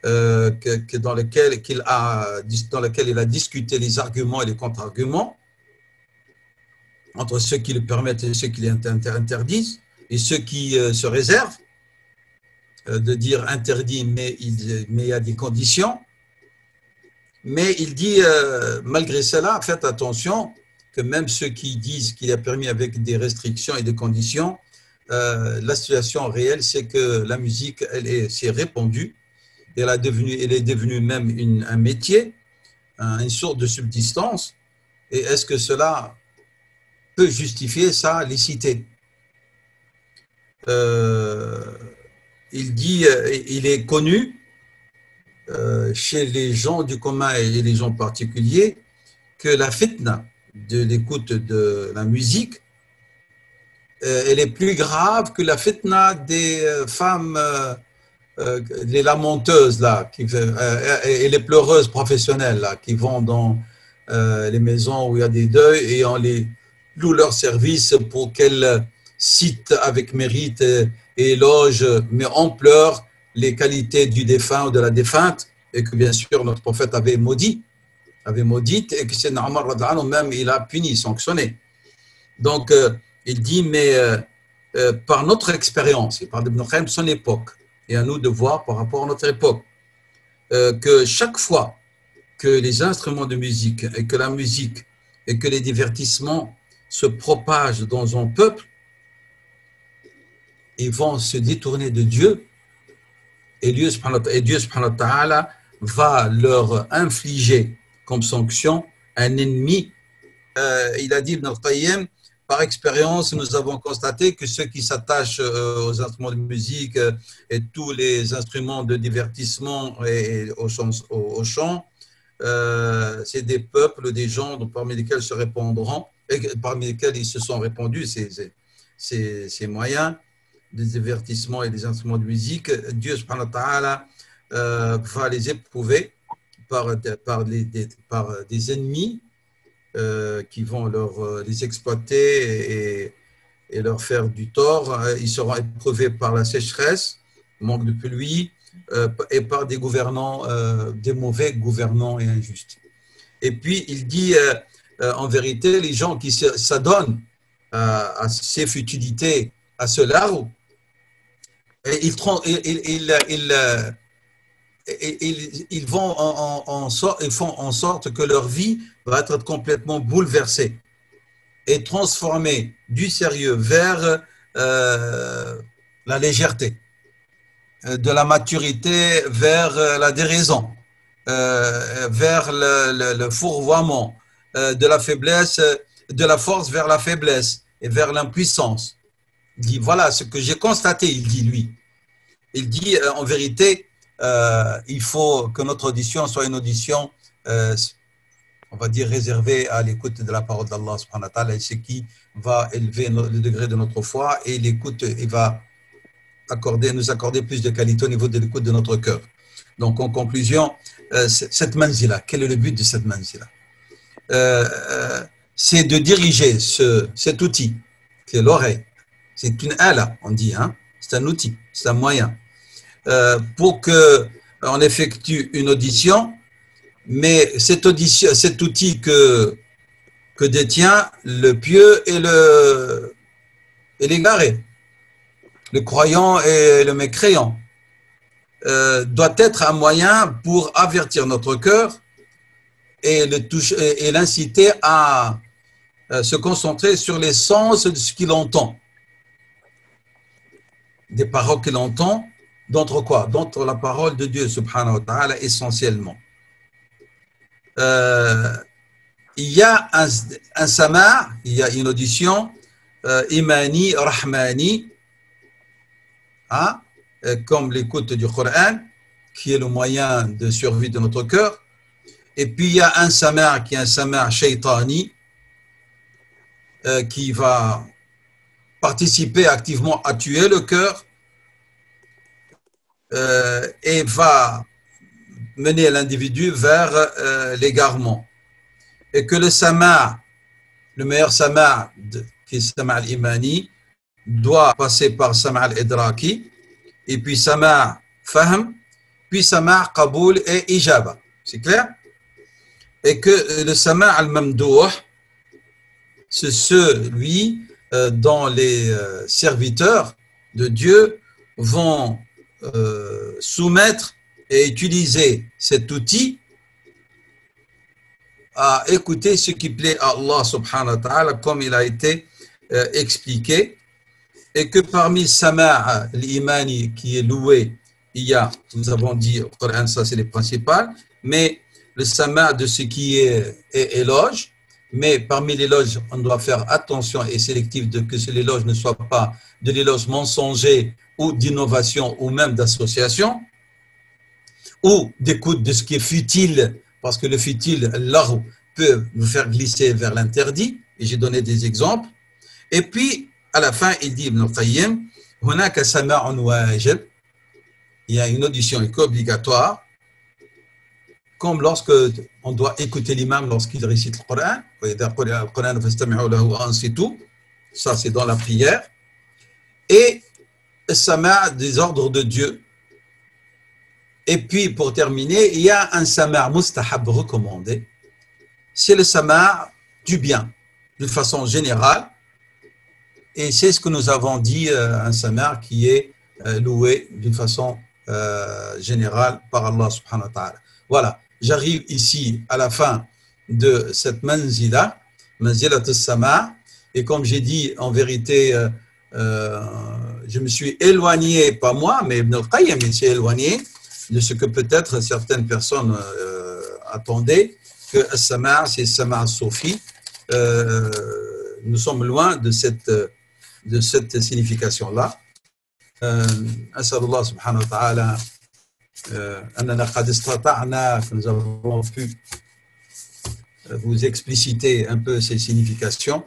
dans lequel il a discuté les arguments et les contre-arguments entre ceux qui le permettent et ceux qui l'interdisent, et ceux qui se réservent de dire interdit, mais il y a des conditions. Mais il dit, malgré cela, faites attention que même ceux qui disent qu'il est permis avec des restrictions et des conditions, la situation réelle, c'est que la musique, s'est répandue, elle est devenue même un métier, une sorte de subsistance. Et est-ce que cela peut justifier sa licité? Il dit, il est connu chez les gens du commun et les gens particuliers que la fitna de l'écoute de la musique, elle est plus grave que la fitna des femmes, les lamenteuses là, et les pleureuses professionnelles là, qui vont dans les maisons où il y a des deuils et on les loue leur service pour qu'elles citent avec mérite et éloge, mais en pleurs, les qualités du défunt ou de la défunte, et que bien sûr notre prophète avait maudit, et que c'est Omar radhiyallahu anhu même il a puni, sanctionné. Donc il dit, mais par notre expérience, et par Ibn Qayyim son époque, et à nous de voir par rapport à notre époque, que chaque fois que les instruments de musique et que la musique et que les divertissements se propagent dans un peuple, ils vont se détourner de Dieu, et Dieu subhanahu wa ta'ala va leur infliger comme sanction un ennemi. Il a dit, Ibn al-Qayyim, par expérience, nous avons constaté que ceux qui s'attachent aux instruments de musique et tous les instruments de divertissement et au chant, c'est des peuples, des gens parmi lesquels se répandront, et parmi lesquels ils se sont répandus ces moyens des divertissements et des instruments de musique. Dieu subhanahu wa ta'ala va les éprouver par des ennemis qui vont les exploiter et leur faire du tort. Ils seront éprouvés par la sécheresse, manque de pluie, et par des gouvernants, des mauvais gouvernants et injustes. Et puis il dit, en vérité, les gens qui s'adonnent à ces futilités, à ce larou, ils font en sorte que leur vie va être complètement bouleversée et transformée du sérieux vers la légèreté, de la maturité vers la déraison, vers le fourvoiement, de la faiblesse, de la force vers la faiblesse et vers l'impuissance. Il dit, voilà ce que j'ai constaté, il dit lui. Il dit, en vérité, il faut que notre audition soit une audition, on va dire, réservée à l'écoute de la parole d'Allah subhanahu wa ta'ala, et ce qui va élever le degré de notre foi, et l'écoute, il va nous accorder plus de qualité au niveau de l'écoute de notre cœur. Donc, en conclusion, cette manzila, quel est le but de cette manzila? C'est de diriger cet outil, qui est l'oreille. C'est une ala, on dit, hein? C'est un outil, c'est un moyen, pour qu'on effectue une audition, mais cet outil que détient le pieux et l'égaré, le croyant et le mécréant, doit être un moyen pour avertir notre cœur et l'inciter à se concentrer sur l'essence de ce qu'il entend. des paroles qu'il entend, d'entre quoi? D'entre la parole de Dieu, subhanahu wa ta'ala, essentiellement. Il y a un sama', il y a une audition imani, rahmani, hein, comme l'écoute du Coran, qui est le moyen de survie de notre cœur. Et puis il y a un sama' qui est un sama' shaytani, qui va participer activement à tuer le cœur et va mener l'individu vers l'égarement. Et que le sama', le meilleur sama', qui est sama' al-imani, doit passer par sama' al-idraki, et puis sama' fahm, puis sama' qaboul et ijaba. C'est clair? Et que le sama' al-mamdouh, c'est celui dont les serviteurs de Dieu vont soumettre et utiliser cet outil à écouter ce qui plaît à Allah subhanahu wa ta'ala, comme il a été expliqué, et que parmi sama' l'imani qui est loué, il y a, nous avons dit au Coran, ça c'est les principales, mais le sama' de ce qui est éloge, mais parmi l'éloge, on doit faire attention et sélectif de que l'éloge ne soit pas de l'éloge mensonger ou d'innovation ou même d'association, ou d'écoute de ce qui est futile, parce que le futile, l'arbre, peut nous faire glisser vers l'interdit, et j'ai donné des exemples. Et puis, à la fin, il dit Ibn al-Qayyim, هناك سماع واجب, il y a une audition obligatoire, comme lorsque on doit écouter l'imam lorsqu'il récite le Coran, ça c'est dans la prière, et le sama' des ordres de Dieu. Et puis, pour terminer, il y a un sama' mustahab recommandé. C'est le sama' du bien, de façon générale. Et c'est ce que nous avons dit, un sama' qui est loué d'une façon générale par Allah subhanahu wa ta'ala. Voilà, j'arrive ici à la fin de cette manzila, manzilat al-sama'. Et comme j'ai dit, en vérité, je me suis éloigné, pas moi, mais Ibn al-Qayyim s'est éloigné de ce que peut-être certaines personnes attendaient, que As-Sama' c'est Sama' Sofi. Nous sommes loin de cette signification-là. أسأل الله سبحانه وتعالى أننا قد استطعنا, que nous avons pu vous expliciter un peu ces significations.